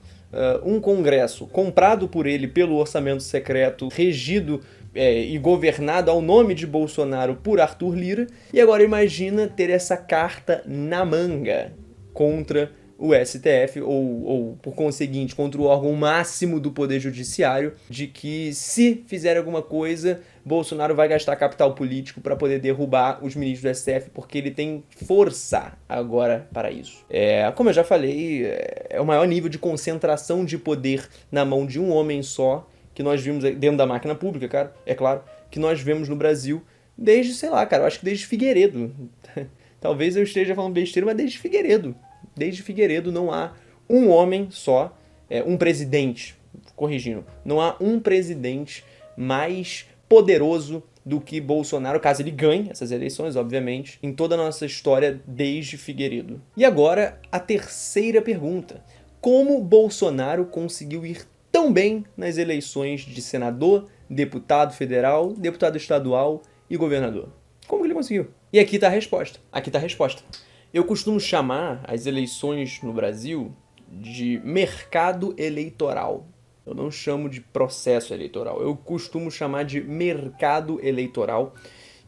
um congresso comprado por ele pelo orçamento secreto, regido e governado ao nome de Bolsonaro por Arthur Lira, e agora imagina ter essa carta na manga contra o STF, ou por conseguinte, contra o órgão máximo do Poder Judiciário, de que se fizer alguma coisa, Bolsonaro vai gastar capital político para poder derrubar os ministros do STF, porque ele tem força agora para isso. Como eu já falei, é o maior nível de concentração de poder na mão de um homem só, que nós vimos dentro da máquina pública, cara, é claro, que nós vemos no Brasil desde, sei lá, cara, eu acho que desde Figueiredo. Talvez eu esteja falando besteira, mas desde Figueiredo. Desde Figueiredo não há um homem só, um presidente, corrigindo, não há um presidente mais poderoso do que Bolsonaro, caso ele ganhe essas eleições, obviamente, em toda a nossa história desde Figueiredo. E agora, a terceira pergunta. Como Bolsonaro conseguiu ir tão bem nas eleições de senador, deputado federal, deputado estadual e governador? Como que ele conseguiu? E aqui está a resposta. Eu costumo chamar as eleições no Brasil de mercado eleitoral. Eu não chamo de processo eleitoral. Eu costumo chamar de mercado eleitoral.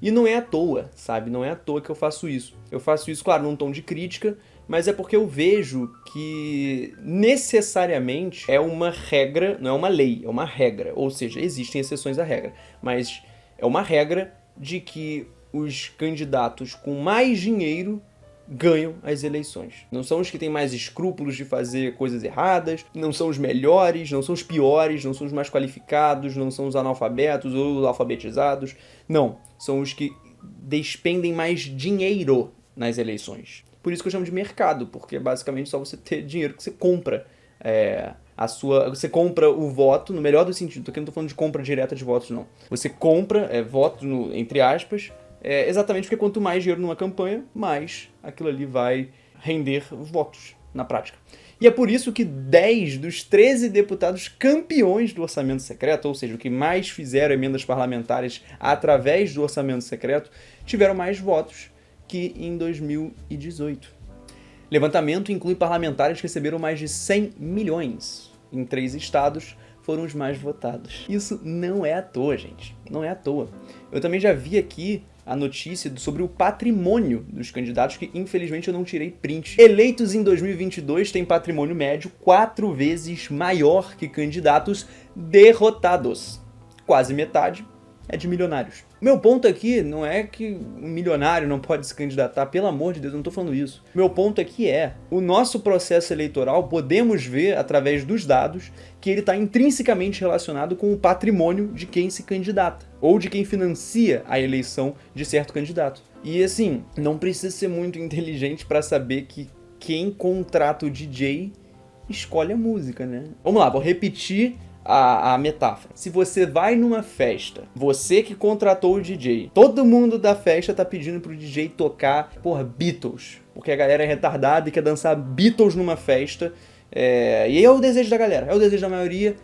E não é à toa, sabe? Não é à toa que eu faço isso. Eu faço isso, claro, num tom de crítica, mas é porque eu vejo que necessariamente é uma regra, não é uma lei, é uma regra. Ou seja, existem exceções à regra, mas é uma regra de que os candidatos com mais dinheiro ganham as eleições. Não são os que têm mais escrúpulos de fazer coisas erradas, não são os melhores, não são os piores, não são os mais qualificados, não são os analfabetos ou os alfabetizados. Não, são os que despendem mais dinheiro nas eleições. Por isso que eu chamo de mercado, porque é basicamente só você ter dinheiro que você compra. Você compra o voto, no melhor dos sentidos, aqui não tô falando de compra direta de votos, não. Você compra votos, entre aspas, exatamente porque quanto mais dinheiro numa campanha, mais aquilo ali vai render votos na prática. E é por isso que 10 dos 13 deputados campeões do orçamento secreto, ou seja, o que mais fizeram emendas parlamentares através do orçamento secreto, tiveram mais votos que em 2018. Levantamento inclui parlamentares que receberam mais de 100 milhões. Em 3 estados foram os mais votados. Isso não é à toa, gente. Não é à toa. Eu também já vi aqui a notícia sobre o patrimônio dos candidatos, que infelizmente eu não tirei print. Eleitos em 2022 têm patrimônio médio 4 vezes maior que candidatos derrotados. Quase metade é de milionários. Meu ponto aqui não é que um milionário não pode se candidatar, pelo amor de Deus, eu não tô falando isso. Meu ponto aqui o nosso processo eleitoral, podemos ver através dos dados que ele está intrinsecamente relacionado com o patrimônio de quem se candidata, ou de quem financia a eleição de certo candidato. E assim, não precisa ser muito inteligente para saber que quem contrata o DJ escolhe a música, né? Vamos lá, vou repetir a metáfora. Se você vai numa festa, você que contratou o DJ, todo mundo da festa tá pedindo pro DJ tocar, Beatles, porque a galera é retardada e quer dançar Beatles numa festa, e é o desejo da galera, é o desejo da maioria,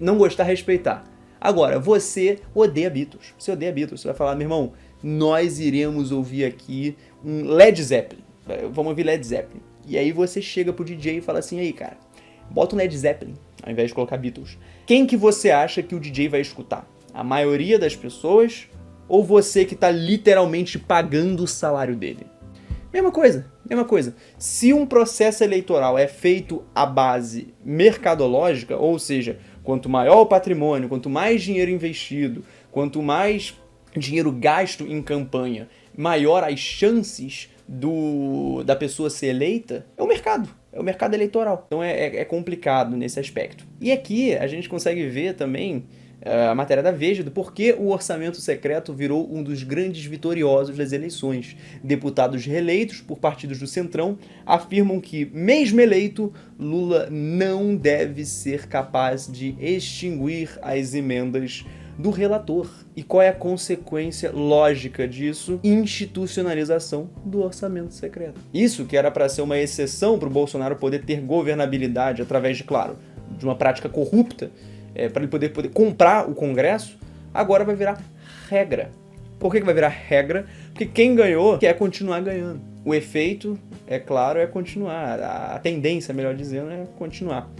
não gostar, respeitar. Agora, você odeia Beatles, você vai falar, meu irmão, nós iremos ouvir aqui um Led Zeppelin, vamos ouvir Led Zeppelin. E aí você chega pro DJ e fala assim, aí cara, bota um Led Zeppelin, ao invés de colocar Beatles. Quem que você acha que o DJ vai escutar? A maioria das pessoas ou você que está literalmente pagando o salário dele? Mesma coisa. Se um processo eleitoral é feito à base mercadológica, ou seja, quanto maior o patrimônio, quanto mais dinheiro investido, quanto mais dinheiro gasto em campanha, maior as chances da pessoa ser eleita, é o mercado. É o mercado eleitoral. Então é complicado nesse aspecto. E aqui a gente consegue ver também a matéria da Veja do porquê o orçamento secreto virou um dos grandes vitoriosos das eleições. Deputados reeleitos por partidos do Centrão afirmam que, mesmo eleito, Lula não deve ser capaz de extinguir as emendas do relator. E qual é a consequência lógica disso? Institucionalização do orçamento secreto. Isso que era para ser uma exceção para o Bolsonaro poder ter governabilidade através de, claro, de uma prática corrupta, para ele poder comprar o Congresso, agora vai virar regra. Por que vai virar regra? Porque quem ganhou quer continuar ganhando. O efeito, é claro, é continuar. A tendência, melhor dizendo, é continuar.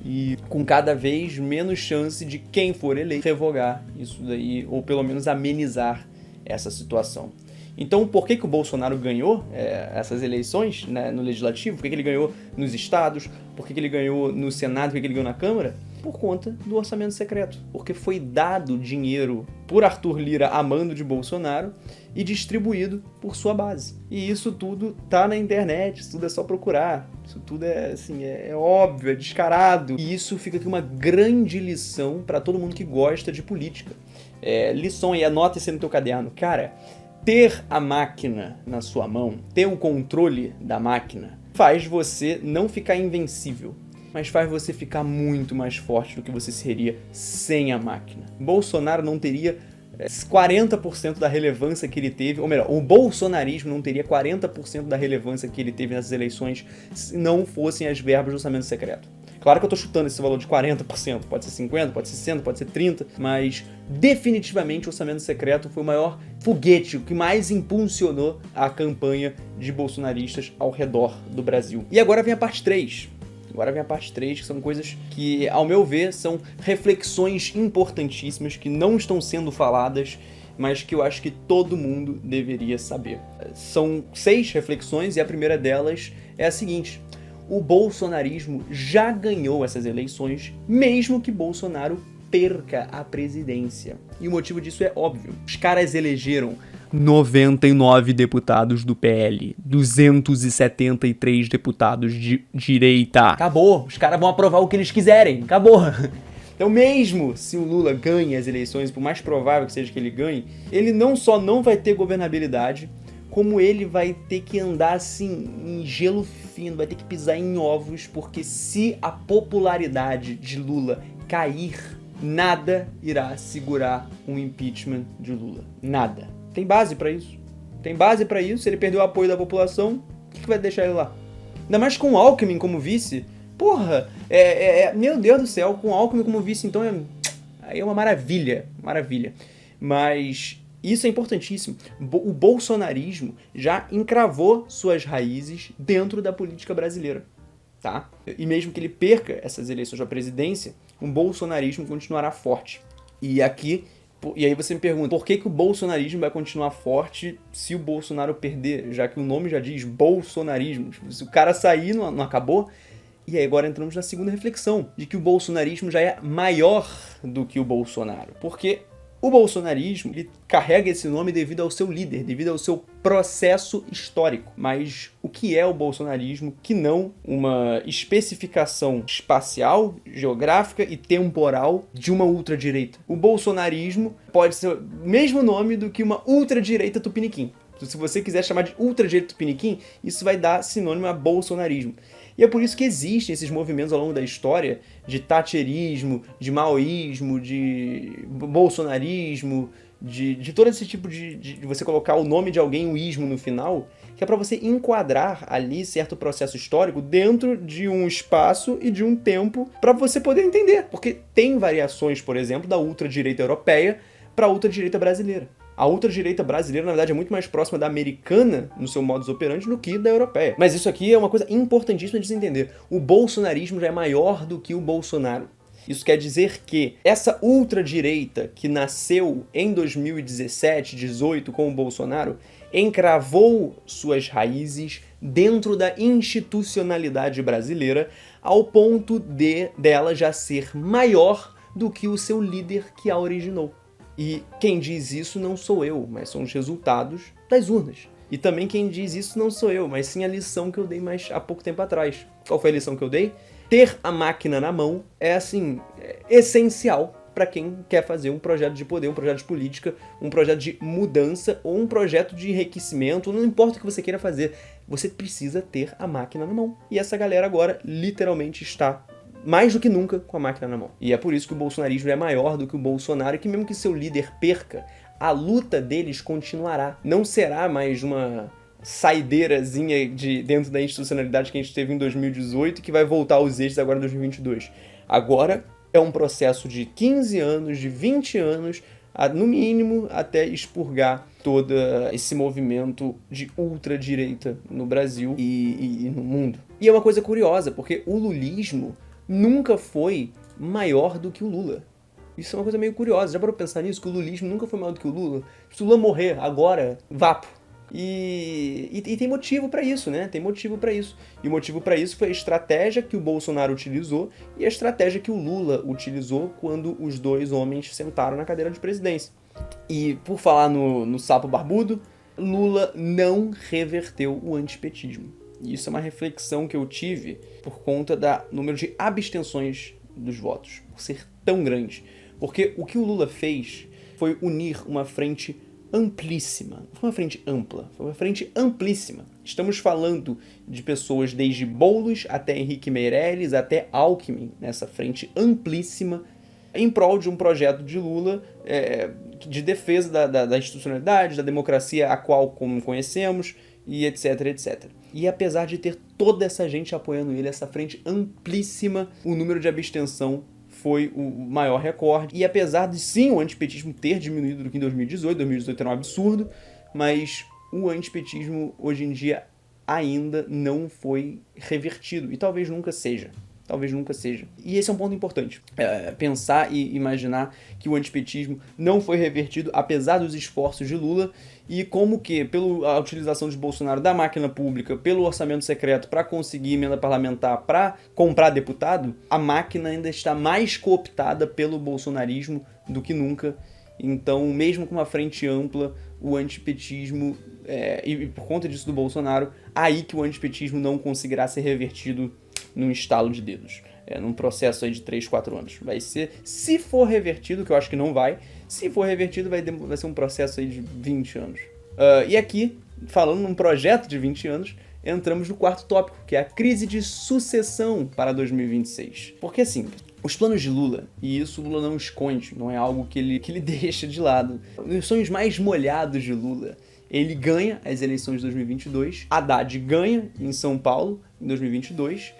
E com cada vez menos chance de quem for eleito revogar isso daí, ou pelo menos amenizar essa situação. Então, por que o Bolsonaro ganhou essas eleições, né, no Legislativo? Por que ele ganhou nos estados? Por que ele ganhou no Senado? Por que ele ganhou na Câmara? Por conta do orçamento secreto. Porque foi dado dinheiro por Arthur Lira a mando de Bolsonaro e distribuído por sua base. E isso tudo tá na internet, isso tudo é só procurar. Isso tudo é óbvio, é descarado. E isso fica aqui uma grande lição para todo mundo que gosta de política. Lição aí, anota isso no teu caderno. Cara, ter a máquina na sua mão, ter o controle da máquina, faz você não ficar invencível, mas faz você ficar muito mais forte do que você seria sem a máquina. Bolsonaro não teria 40% da relevância que ele teve, ou melhor, o bolsonarismo não teria 40% da relevância que ele teve nessas eleições se não fossem as verbas do orçamento secreto. Claro que eu tô chutando esse valor de 40%, pode ser 50%, pode ser 60%, pode ser 30%, mas definitivamente o orçamento secreto foi o maior foguete, o que mais impulsionou a campanha de bolsonaristas ao redor do Brasil. E agora vem a parte 3. Agora vem a parte 3, que são coisas que, ao meu ver, são reflexões importantíssimas que não estão sendo faladas, mas que eu acho que todo mundo deveria saber. São 6 reflexões e a primeira delas é a seguinte: o bolsonarismo já ganhou essas eleições, mesmo que Bolsonaro perca a presidência. E o motivo disso é óbvio. Os caras elegeram 99 deputados do PL, 273 deputados de direita. Acabou, os caras vão aprovar o que eles quiserem, acabou. Então mesmo se o Lula ganhe as eleições, por mais provável que seja que ele ganhe, ele não só não vai ter governabilidade, como ele vai ter que andar assim em gelo fino, vai ter que pisar em ovos, porque se a popularidade de Lula cair, nada irá segurar um impeachment de Lula. Nada. Tem base pra isso. Tem base pra isso. Se ele perdeu o apoio da população, o que vai deixar ele lá? Ainda mais com o Alckmin como vice. Porra, meu Deus do céu, com o Alckmin como vice, então aí é uma maravilha. Maravilha. Mas isso é importantíssimo. O bolsonarismo já encravou suas raízes dentro da política brasileira. Tá? E mesmo que ele perca essas eleições da presidência, o bolsonarismo continuará forte. E aí você me pergunta, por que o bolsonarismo vai continuar forte se o Bolsonaro perder? Já que o nome já diz bolsonarismo. Se o cara sair, não acabou? E aí agora entramos na segunda reflexão, de que o bolsonarismo já é maior do que o Bolsonaro. Porque o bolsonarismo, ele carrega esse nome devido ao seu líder, devido ao seu processo histórico. Mas o que é o bolsonarismo que não uma especificação espacial, geográfica e temporal de uma ultradireita? O bolsonarismo pode ser o mesmo nome do que uma ultradireita tupiniquim. Se você quiser chamar de ultradireita tupiniquim, isso vai dar sinônimo a bolsonarismo. E é por isso que existem esses movimentos ao longo da história de thatcherismo, de maoísmo, de bolsonarismo, de todo esse tipo de você colocar o nome de alguém, o ismo no final, que é para você enquadrar ali certo processo histórico dentro de um espaço e de um tempo para você poder entender. Porque tem variações, por exemplo, da ultradireita europeia para a ultradireita brasileira. A ultradireita brasileira, na verdade, é muito mais próxima da americana no seu modus operandi do que da europeia. Mas isso aqui é uma coisa importantíssima de se entender. O bolsonarismo já é maior do que o Bolsonaro. Isso quer dizer que essa ultradireita que nasceu em 2017, 2018 com o Bolsonaro, encravou suas raízes dentro da institucionalidade brasileira ao ponto dela já ser maior do que o seu líder que a originou. E quem diz isso não sou eu, mas são os resultados das urnas. E também quem diz isso não sou eu, mas sim a lição que eu dei há pouco tempo atrás. Qual foi a lição que eu dei? Ter a máquina na mão é, essencial para quem quer fazer um projeto de poder, um projeto de política, um projeto de mudança ou um projeto de enriquecimento, não importa o que você queira fazer, você precisa ter a máquina na mão. E essa galera agora literalmente está mais do que nunca com a máquina na mão. E é por isso que o bolsonarismo é maior do que o Bolsonaro, e que mesmo que seu líder perca, a luta deles continuará. Não será mais uma saideirazinha dentro da institucionalidade que a gente teve em 2018 que vai voltar aos eixos agora em 2022. Agora é um processo de 15 anos, de 20 anos, no mínimo, até expurgar todo esse movimento de ultradireita no Brasil e no mundo. E é uma coisa curiosa, porque o lulismo nunca foi maior do que o Lula. Isso é uma coisa meio curiosa. Já parou pra pensar nisso? Que o lulismo nunca foi maior do que o Lula? Se o Lula morrer agora, vapo. E tem motivo pra isso, né? Tem motivo pra isso. E o motivo pra isso foi a estratégia que o Bolsonaro utilizou e a estratégia que o Lula utilizou quando os dois homens sentaram na cadeira de presidência. E por falar no sapo barbudo, Lula não reverteu o antipetismo. E isso é uma reflexão que eu tive por conta do número de abstenções dos votos, por ser tão grande. Porque o que o Lula fez foi unir uma frente amplíssima. Não foi uma frente ampla, foi uma frente amplíssima. Estamos falando de pessoas desde Boulos até Henrique Meirelles, até Alckmin, nessa frente amplíssima, em prol de um projeto de Lula de defesa da institucionalidade, da democracia a qual como conhecemos, e etc, etc. E apesar de ter toda essa gente apoiando ele, essa frente amplíssima, o número de abstenção foi o maior recorde. E apesar de, sim, o antipetismo ter diminuído do que em 2018 era um absurdo, mas o antipetismo hoje em dia ainda não foi revertido, e talvez nunca seja. Talvez nunca seja. E esse é um ponto importante. Pensar e imaginar que o antipetismo não foi revertido, apesar dos esforços de Lula, e como que, pela utilização de Bolsonaro da máquina pública, pelo orçamento secreto para conseguir emenda parlamentar para comprar deputado, a máquina ainda está mais cooptada pelo bolsonarismo do que nunca. Então, mesmo com uma frente ampla, o antipetismo, e por conta disso do Bolsonaro, aí que o antipetismo não conseguirá ser revertido num estalo de dedos, num processo aí de 3, 4 anos. Vai ser, se for revertido, que eu acho que não vai, se for revertido vai ser um processo aí de 20 anos. E aqui, falando num projeto de 20 anos, entramos no quarto tópico, que é a crise de sucessão para 2026. Porque assim, os planos de Lula, e isso Lula não esconde, não é algo que ele deixa de lado. Os sonhos mais molhados de Lula, ele ganha as eleições de 2022, Haddad ganha em São Paulo em 2022,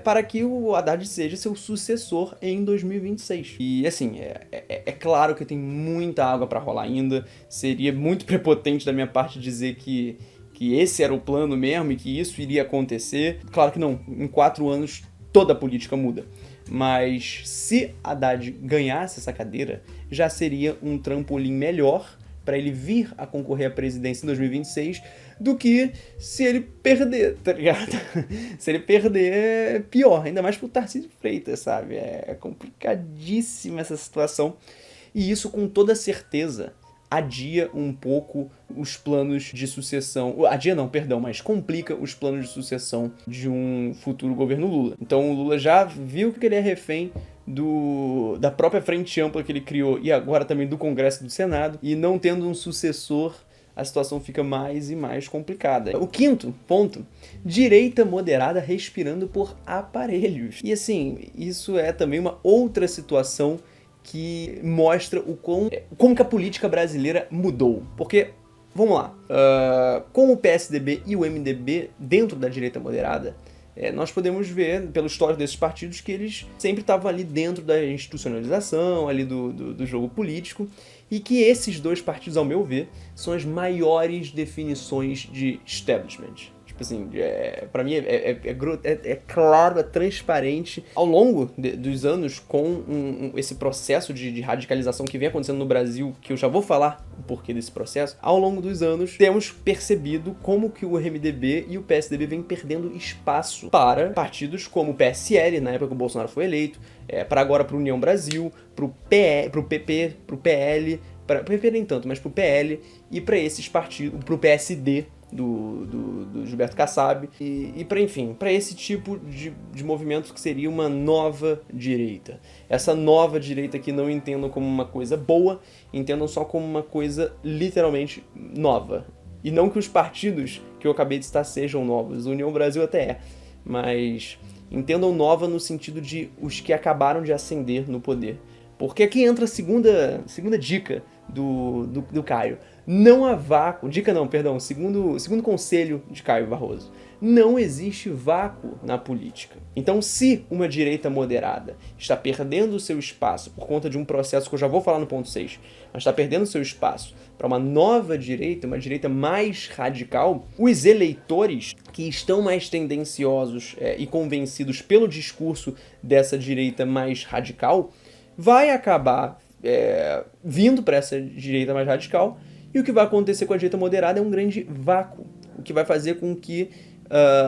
para que o Haddad seja seu sucessor em 2026. E assim, é claro que tem muita água para rolar ainda, seria muito prepotente da minha parte dizer que esse era o plano mesmo e que isso iria acontecer. Claro que não, em 4 anos toda a política muda. Mas se Haddad ganhasse essa cadeira, já seria um trampolim melhor para ele vir a concorrer à presidência em 2026 do que se ele perder, tá ligado? Se ele perder, é pior, ainda mais pro Tarcísio Freitas, sabe? É complicadíssima essa situação. E isso, com toda certeza, adia um pouco os planos de sucessão. Adia não, perdão, mas complica os planos de sucessão de um futuro governo Lula. Então o Lula já viu que ele é refém da própria frente ampla que ele criou e agora também do Congresso e do Senado, e não tendo um sucessor, a situação fica mais e mais complicada. O quinto ponto, direita moderada respirando por aparelhos. E assim, isso é também uma outra situação que mostra como que a política brasileira mudou. Porque, vamos lá, com o PSDB e o MDB dentro da direita moderada, nós podemos ver, pelo histórico desses partidos, que eles sempre estavam ali dentro da institucionalização, ali do jogo político, e que esses dois partidos, ao meu ver, são as maiores definições de establishment. Tipo assim, pra mim é claro, é transparente. Ao longo dos anos, com esse processo de radicalização que vem acontecendo no Brasil, que eu já vou falar o porquê desse processo, ao longo dos anos, temos percebido como que o MDB e o PSDB vêm perdendo espaço para partidos como o PSL, na época que o Bolsonaro foi eleito, para agora para União Brasil, pro PP, pro PL, pro PP nem tanto, mas pro PL, e para esses partidos, pro PSD, do Gilberto Kassab, e para esse tipo de movimento que seria uma nova direita. Essa nova direita que não entendam como uma coisa boa, entendam só como uma coisa literalmente nova. E não que os partidos que eu acabei de citar sejam novos, União Brasil até mas entendam nova no sentido de os que acabaram de ascender no poder. Porque aqui entra a segunda dica do Caio. Não há vácuo, segundo conselho de Caio Barroso, não existe vácuo na política. Então, se uma direita moderada está perdendo o seu espaço por conta de um processo que eu já vou falar no ponto 6, mas está perdendo o seu espaço para uma nova direita, uma direita mais radical, os eleitores que estão mais tendenciosos e convencidos pelo discurso dessa direita mais radical, vai acabar vindo para essa direita mais radical, e o que vai acontecer com a direita moderada é um grande vácuo, o que vai fazer com que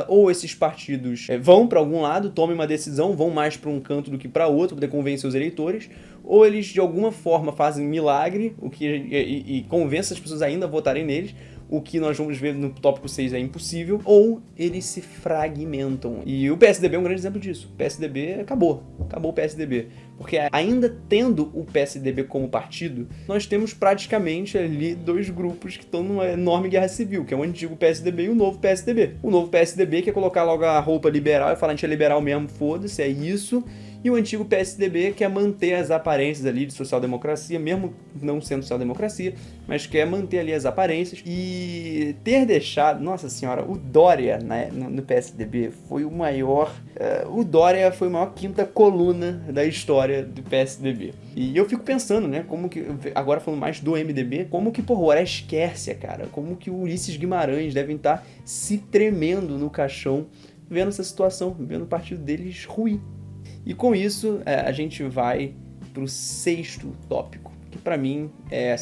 ou esses partidos vão para algum lado, tomem uma decisão, vão mais para um canto do que para outro, para poder convencer os eleitores, ou eles de alguma forma fazem milagre e convencem as pessoas ainda a votarem neles, o que nós vamos ver no tópico 6 é impossível, ou eles se fragmentam. E o PSDB é um grande exemplo disso. O PSDB acabou o PSDB. Porque ainda tendo o PSDB como partido, nós temos praticamente ali dois grupos que estão numa enorme guerra civil, que é o antigo PSDB e o novo PSDB. O novo PSDB quer colocar logo a roupa liberal e falar a gente é liberal mesmo, foda-se, é isso. e o antigo PSDB quer manter as aparências ali de social-democracia, mesmo não sendo social-democracia, mas quer manter ali as aparências e ter deixado, nossa senhora, o Dória no PSDB foi o maior, o Dória foi a maior quinta coluna da história do PSDB. E eu fico pensando, né, como que, agora falando mais do MDB, como que, porra, o Orestes Quercia, cara, como que o Ulisses Guimarães devem estar se tremendo no caixão vendo essa situação, vendo o partido deles ruir. E com isso, a gente vai pro 6º tópico, que pra mim é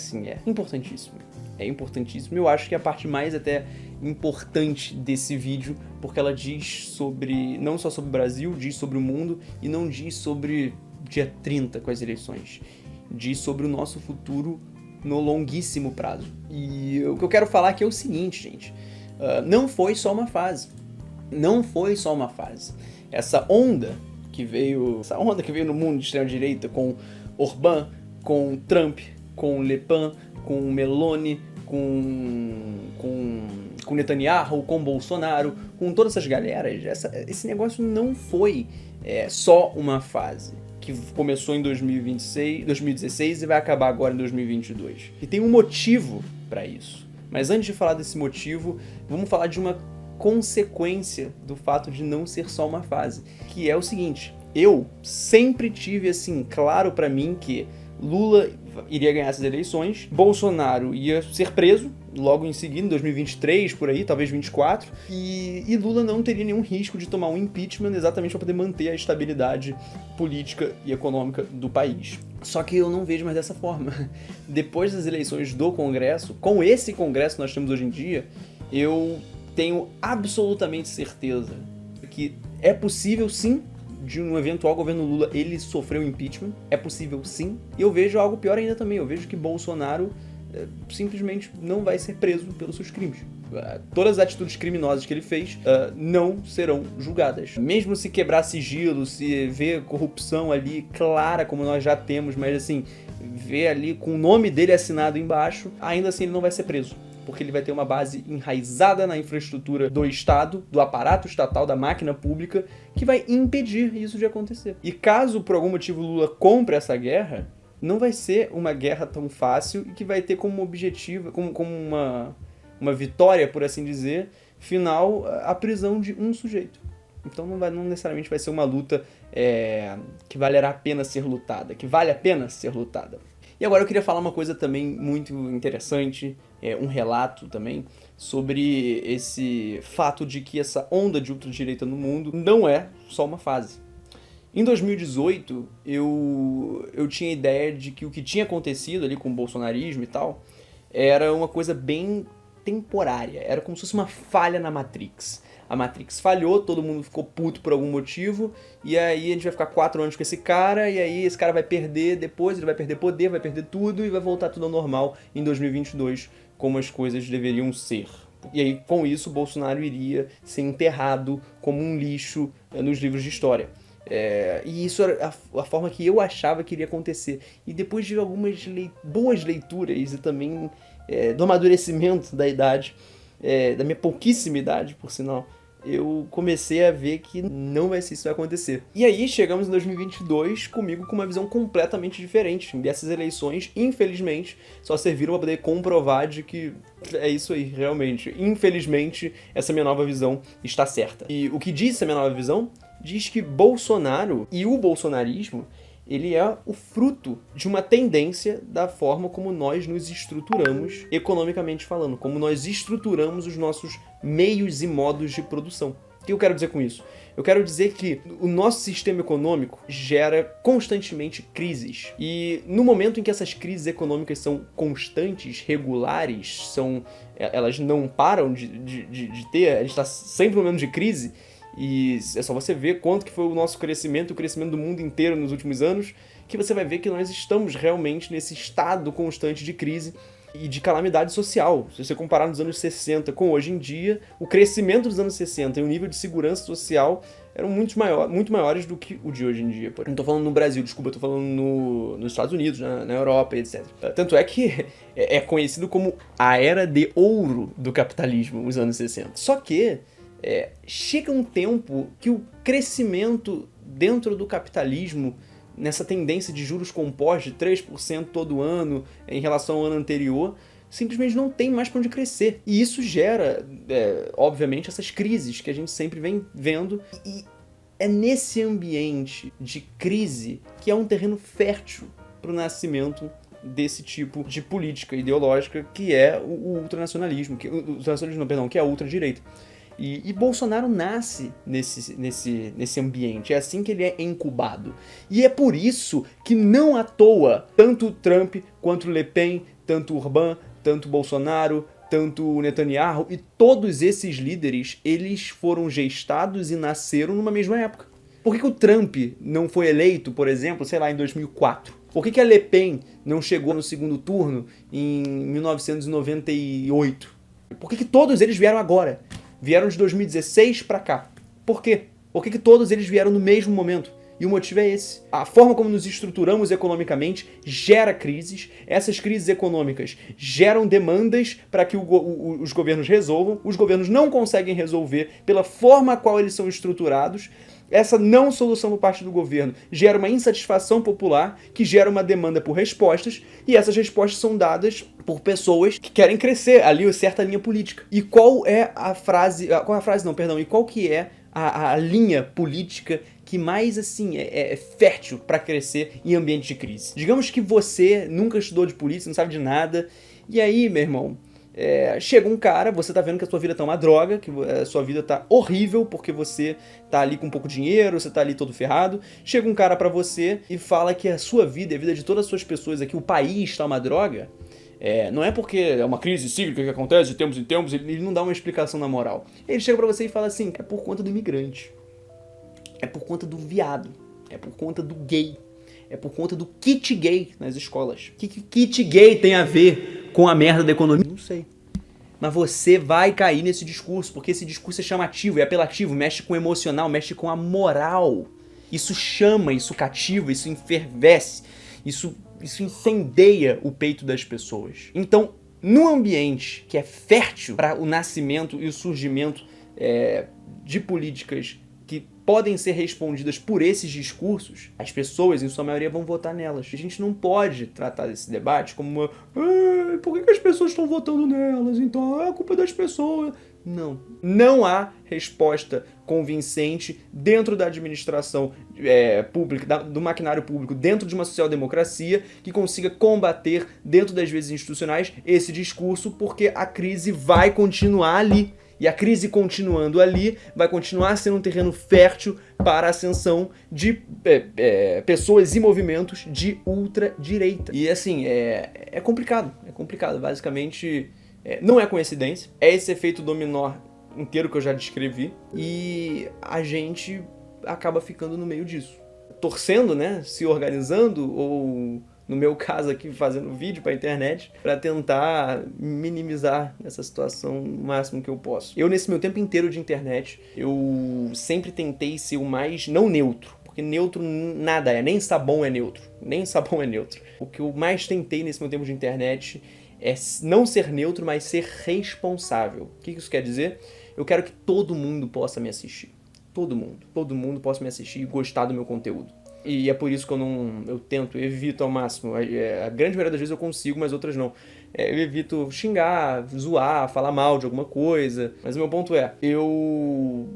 importantíssimo. É importantíssimo. Eu acho que é a parte mais até importante desse vídeo, porque ela diz sobre, não só sobre o Brasil, diz sobre o mundo, e não diz sobre dia 30 com as eleições. Diz sobre o nosso futuro no longuíssimo prazo. E o que eu quero falar aqui é o seguinte, gente. Não foi só uma fase. Não foi só uma fase. Essa onda que veio no mundo de extrema-direita com Orbán, com Trump, com Le Pen, com Meloni, com Netanyahu, com Bolsonaro, com todas essas galeras, esse negócio não foi só uma fase que começou em 2016 e vai acabar agora em 2022. E tem um motivo para isso. Mas antes de falar desse motivo, vamos falar de uma consequência do fato de não ser só uma fase, que é o seguinte: eu sempre tive assim claro para mim que Lula iria ganhar essas eleições, Bolsonaro ia ser preso logo em seguida, em 2023, por aí, talvez 2024, e Lula não teria nenhum risco de tomar um impeachment exatamente para poder manter a estabilidade política e econômica do país. Só que eu não vejo mais dessa forma. Depois das eleições do Congresso, com esse Congresso que nós temos hoje em dia, eu tenho absolutamente certeza que é possível sim de um eventual governo Lula ele sofreu impeachment, é possível sim, e eu vejo algo pior ainda também, eu vejo que Bolsonaro simplesmente não vai ser preso pelos seus crimes. Todas as atitudes criminosas que ele fez não serão julgadas. Mesmo se quebrar sigilo, se ver corrupção ali clara, como nós já temos, mas assim, ver ali com o nome dele assinado embaixo, ainda assim ele não vai ser preso. Porque ele vai ter uma base enraizada na infraestrutura do Estado, do aparato estatal, da máquina pública, que vai impedir isso de acontecer. E caso, por algum motivo, Lula compre essa guerra, não vai ser uma guerra tão fácil e que vai ter como objetivo, como uma vitória, por assim dizer, final, a prisão de um sujeito. Então não necessariamente vai ser uma luta que valerá a pena ser lutada, que vale a pena ser lutada. E agora eu queria falar uma coisa também muito interessante, um relato também, sobre esse fato de que essa onda de ultradireita no mundo não é só uma fase. Em 2018, eu tinha a ideia de que o que tinha acontecido ali com o bolsonarismo e tal, era uma coisa bem temporária, era como se fosse uma falha na Matrix. A Matrix falhou, todo mundo ficou puto por algum motivo, e aí a gente vai ficar 4 anos com esse cara, e aí esse cara vai perder depois, ele vai perder poder, vai perder tudo, e vai voltar tudo ao normal em 2022, como as coisas deveriam ser. E aí, com isso, o Bolsonaro iria ser enterrado como um lixo nos livros de história. E isso era a forma que eu achava que iria acontecer. E depois de algumas boas leituras e também do amadurecimento da idade, da minha pouquíssima idade, por sinal, eu comecei a ver que não vai ser isso que vai acontecer. E aí chegamos em 2022 comigo com uma visão completamente diferente. E essas eleições, infelizmente, só serviram para poder comprovar de que é isso aí, realmente. Infelizmente, essa minha nova visão está certa. E o que diz essa minha nova visão? Diz que Bolsonaro e o bolsonarismo, ele é o fruto de uma tendência da forma como nós nos estruturamos, economicamente falando, como nós estruturamos os nossos meios e modos de produção. O que eu quero dizer com isso? Eu quero dizer que o nosso sistema econômico gera constantemente crises. E no momento em que essas crises econômicas são constantes, regulares, elas não param de ter, a gente está sempre no momento de crise. E é só você ver quanto que foi o nosso crescimento, o crescimento do mundo inteiro nos últimos anos, que você vai ver que nós estamos realmente nesse estado constante de crise e de calamidade social. Se você comparar nos anos 60 com hoje em dia, o crescimento dos anos 60 e o nível de segurança social eram muito maiores do que o de hoje em dia. Não tô falando no Brasil, desculpa, tô falando nos Estados Unidos, na Europa, etc. Tanto é que é conhecido como a era de ouro do capitalismo, os anos 60. Só que chega um tempo que o crescimento dentro do capitalismo, nessa tendência de juros compostos de 3% todo ano em relação ao ano anterior, simplesmente não tem mais para onde crescer. E isso gera, obviamente, essas crises que a gente sempre vem vendo. E é nesse ambiente de crise que é um terreno fértil para o nascimento desse tipo de política ideológica que é o ultranacionalismo, que é a ultradireita. E Bolsonaro nasce nesse ambiente, é assim que ele é incubado. E é por isso que não à toa, tanto Trump quanto Le Pen, tanto Orbán, tanto Bolsonaro, tanto Netanyahu e todos esses líderes, eles foram gestados e nasceram numa mesma época. Por que o Trump não foi eleito, por exemplo, sei lá, em 2004? Por que a Le Pen não chegou no segundo turno em 1998? Por que todos eles vieram agora? Vieram de 2016 para cá. Por quê? Por que todos eles vieram no mesmo momento? E o motivo é esse. A forma como nos estruturamos economicamente gera crises. Essas crises econômicas geram demandas para que os governos resolvam. Os governos não conseguem resolver pela forma a qual eles são estruturados. Essa não solução por parte do governo gera uma insatisfação popular, que gera uma demanda por respostas, e essas respostas são dadas por pessoas que querem crescer ali uma certa linha política. E qual é a frase... E qual que é a linha política que mais, assim, é fértil para crescer em ambiente de crise? Digamos que você nunca estudou de política, não sabe de nada, e aí, meu irmão... chega um cara, você tá vendo que a sua vida tá uma droga, que a sua vida tá horrível porque você tá ali com pouco dinheiro, você tá ali todo ferrado. Chega um cara pra você e fala que a sua vida e a vida de todas as suas pessoas aqui, o país tá uma droga. Não é porque é uma crise cíclica que acontece de tempos em tempos, ele não dá uma explicação na moral. Ele chega pra você e fala assim, é por conta do imigrante, é por conta do viado, é por conta do gay, é por conta do kit gay nas escolas. O que kit gay tem a ver com a merda da economia? Não sei. Mas você vai cair nesse discurso, porque esse discurso é chamativo, é apelativo, mexe com o emocional, mexe com a moral. Isso chama, isso cativa, isso enfervesce, isso incendeia o peito das pessoas. Então, num ambiente que é fértil para o nascimento e o surgimento de políticas que podem ser respondidas por esses discursos, as pessoas, em sua maioria, vão votar nelas. A gente não pode tratar desse debate como uma... por que as pessoas estão votando nelas? Então é a culpa das pessoas. Não. Não há resposta convincente dentro da administração pública, do maquinário público, dentro de uma social-democracia que consiga combater, dentro das vezes institucionais, esse discurso, porque a crise vai continuar ali. E a crise continuando ali vai continuar sendo um terreno fértil para a ascensão de pessoas e movimentos de ultradireita. E assim, é complicado. É complicado. Basicamente, não é coincidência. É esse efeito dominó inteiro que eu já descrevi. E a gente acaba ficando no meio disso. Torcendo, né? Se organizando ou... no meu caso aqui, fazendo vídeo pra internet, pra tentar minimizar essa situação o máximo que eu posso. Eu, nesse meu tempo inteiro de internet, eu sempre tentei ser o mais, não neutro, porque neutro nada é, nem sabão é neutro, nem sabão é neutro. O que eu mais tentei nesse meu tempo de internet é não ser neutro, mas ser responsável. O que isso quer dizer? Eu quero que todo mundo possa me assistir. Todo mundo possa me assistir e gostar do meu conteúdo. E é por isso que eu evito ao máximo. A grande maioria das vezes eu consigo, mas outras não. Eu evito xingar, zoar, falar mal de alguma coisa. Mas o meu ponto é, eu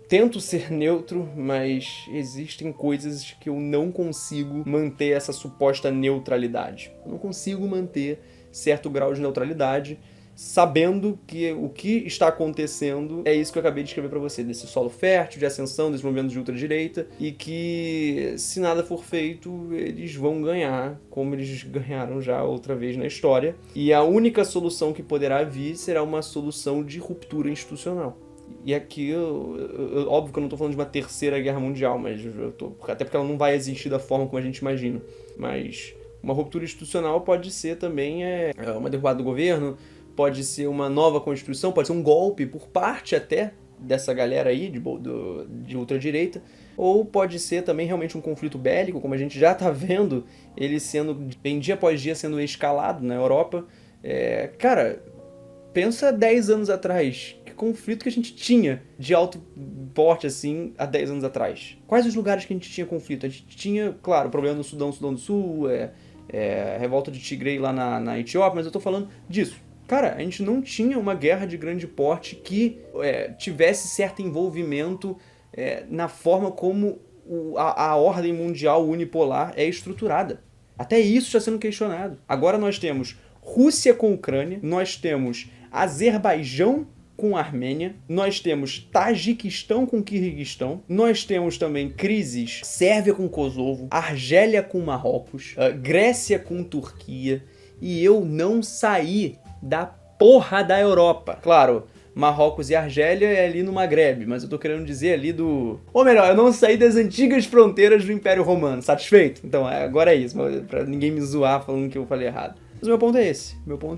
tento ser neutro, mas existem coisas que eu não consigo manter essa suposta neutralidade. Eu não consigo manter certo grau de neutralidade, sabendo que o que está acontecendo é isso que eu acabei de escrever pra você, desse solo fértil, de ascensão, desse movimento de ultradireita, e que, se nada for feito, eles vão ganhar, como eles ganharam já outra vez na história, e a única solução que poderá vir será uma solução de ruptura institucional. E aqui, óbvio que eu não tô falando de uma terceira guerra mundial, mas até porque ela não vai existir da forma como a gente imagina, mas uma ruptura institucional pode ser também uma derrubada do governo, pode ser uma nova constituição, pode ser um golpe por parte até dessa galera aí de ultradireita, ou pode ser também realmente um conflito bélico, como a gente já tá vendo ele sendo, bem dia após dia, sendo escalado na Europa. Cara, pensa 10 anos atrás, conflito que a gente tinha de alto porte, assim, há 10 anos atrás? Quais os lugares que a gente tinha conflito? A gente tinha, claro, o problema no Sudão do Sul, revolta de Tigray lá na Etiópia, mas eu tô falando disso. Cara, a gente não tinha uma guerra de grande porte que tivesse certo envolvimento na forma como a ordem mundial unipolar é estruturada. Até isso está sendo questionado. Agora nós temos Rússia com Ucrânia, nós temos Azerbaijão com Armênia, nós temos Tajiquistão com Quirguistão, nós temos também crises Sérvia com Kosovo, Argélia com Marrocos, Grécia com Turquia, e eu não saí da porra da Europa. Claro, Marrocos e Argélia é ali no Magrebe, mas eu tô querendo dizer ali do... Ou melhor, eu não saí das antigas fronteiras do Império Romano. Satisfeito? Então, agora é isso, pra ninguém me zoar falando que eu falei errado. Mas o meu ponto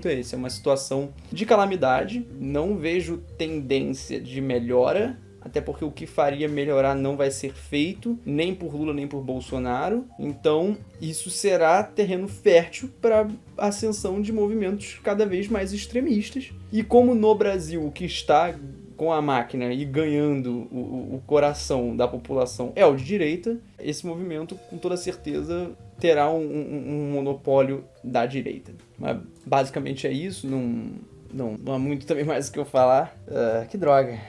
é esse. É uma situação de calamidade. Não vejo tendência de melhora, até porque o que faria melhorar não vai ser feito, nem por Lula, nem por Bolsonaro. Então, isso será terreno fértil para a ascensão de movimentos cada vez mais extremistas. E como no Brasil o que está com a máquina e ganhando o coração da população é o de direita, esse movimento, com toda certeza, terá um monopólio da direita. Mas basicamente é isso, não há muito também mais o que eu falar. Que droga.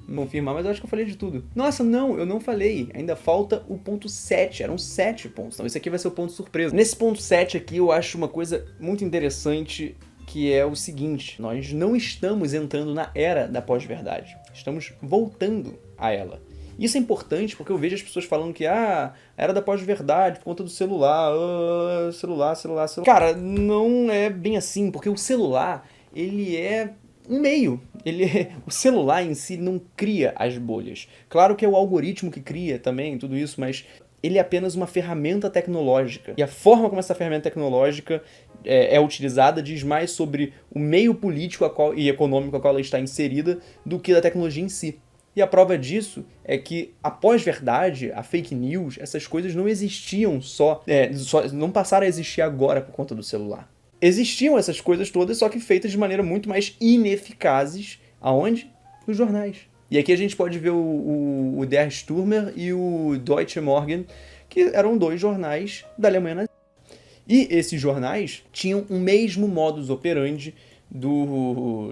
Confirmar, mas eu acho que eu falei de tudo. Nossa, não, eu não falei. Ainda falta o ponto 7. Eram 7 pontos. Então esse aqui vai ser o ponto surpresa. Nesse ponto 7 aqui eu acho uma coisa muito interessante, que é o seguinte: nós não estamos entrando na era da pós-verdade. Estamos voltando a ela. Isso é importante porque eu vejo as pessoas falando que a era da pós-verdade por conta do celular, celular. Cara, não é bem assim, porque o celular, ele é um meio. O celular em si não cria as bolhas. Claro que é o algoritmo que cria também tudo isso, mas ele é apenas uma ferramenta tecnológica. E a forma como essa ferramenta tecnológica é utilizada diz mais sobre o meio político e econômico a qual ela está inserida do que da tecnologia em si. E a prova disso é que a pós-verdade, a fake news, essas coisas não existiam não passaram a existir agora por conta do celular. Existiam essas coisas todas, só que feitas de maneira muito mais ineficazes. Aonde? Nos jornais. E aqui a gente pode ver o Der Stürmer e o Deutsche Morgen, que eram 2 jornais da Alemanha nazista. E esses jornais tinham o mesmo modus operandi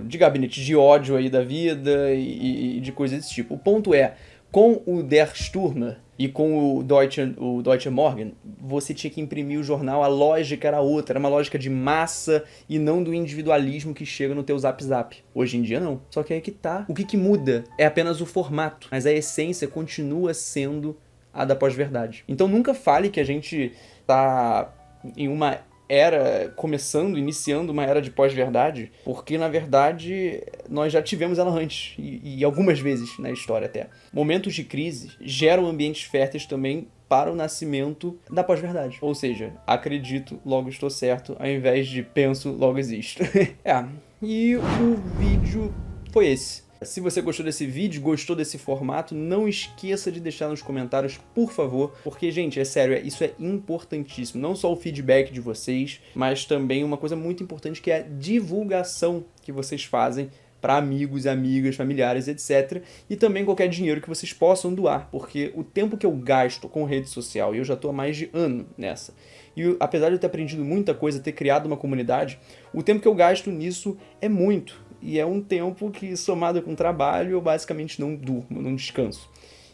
de gabinete de ódio aí da vida e de coisas desse tipo. O ponto é, com o Der Stürmer e com o Deutsche Morgen, você tinha que imprimir o jornal, a lógica era outra, era uma lógica de massa e não do individualismo que chega no teu zap zap. Hoje em dia não. Só que aí que tá. O que muda é apenas o formato, mas a essência continua sendo a da pós-verdade. Então nunca fale que a gente tá em uma era iniciando uma era de pós-verdade, porque na verdade nós já tivemos ela antes, e algumas vezes na história até. Momentos de crise geram ambientes férteis também para o nascimento da pós-verdade. Ou seja, acredito, logo estou certo, ao invés de penso, logo existo. E o vídeo foi esse. Se você gostou desse vídeo, gostou desse formato, não esqueça de deixar nos comentários, por favor, porque, gente, é sério, isso é importantíssimo. Não só o feedback de vocês, mas também uma coisa muito importante que é a divulgação que vocês fazem para amigos, amigas, familiares, etc. E também qualquer dinheiro que vocês possam doar, porque o tempo que eu gasto com rede social, e eu já estou há mais de ano nessa, e apesar de eu ter aprendido muita coisa, ter criado uma comunidade, o tempo que eu gasto nisso é muito. E é um tempo que, somado com o trabalho, eu basicamente não durmo, não descanso.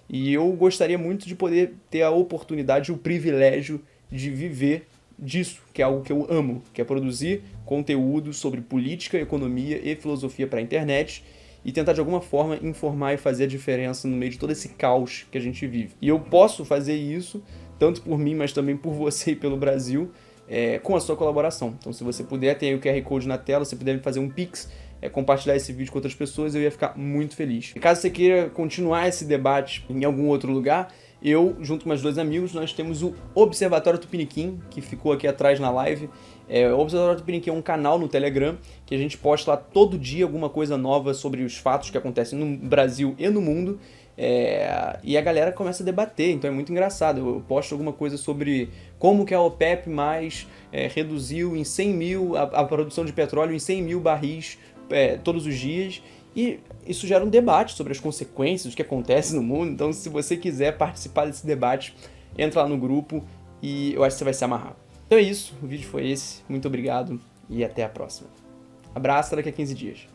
E eu gostaria muito de poder ter a oportunidade, o privilégio de viver disso, que é algo que eu amo, que é produzir conteúdo sobre política, economia e filosofia para a internet e tentar de alguma forma informar e fazer a diferença no meio de todo esse caos que a gente vive. E eu posso fazer isso, tanto por mim, mas também por você e pelo Brasil, com a sua colaboração. Então, se você puder, tem aí o QR Code na tela, se puder me fazer um Pix, compartilhar esse vídeo com outras pessoas, eu ia ficar muito feliz. E caso você queira continuar esse debate em algum outro lugar, eu, junto com meus 2 amigos, nós temos o Observatório Tupiniquim, que ficou aqui atrás na live. O Observatório Tupiniquim é um canal no Telegram, que a gente posta lá todo dia alguma coisa nova sobre os fatos que acontecem no Brasil e no mundo. E a galera começa a debater, então é muito engraçado. Eu posto alguma coisa sobre como que a OPEP+, reduziu em 100 mil a produção de petróleo em 100 mil barris todos os dias, e isso gera um debate sobre as consequências, o que acontece no mundo. Então, se você quiser participar desse debate, entra lá no grupo e eu acho que você vai se amarrar. Então é isso, o vídeo foi esse, muito obrigado e até a próxima. Abraço, até daqui a 15 dias.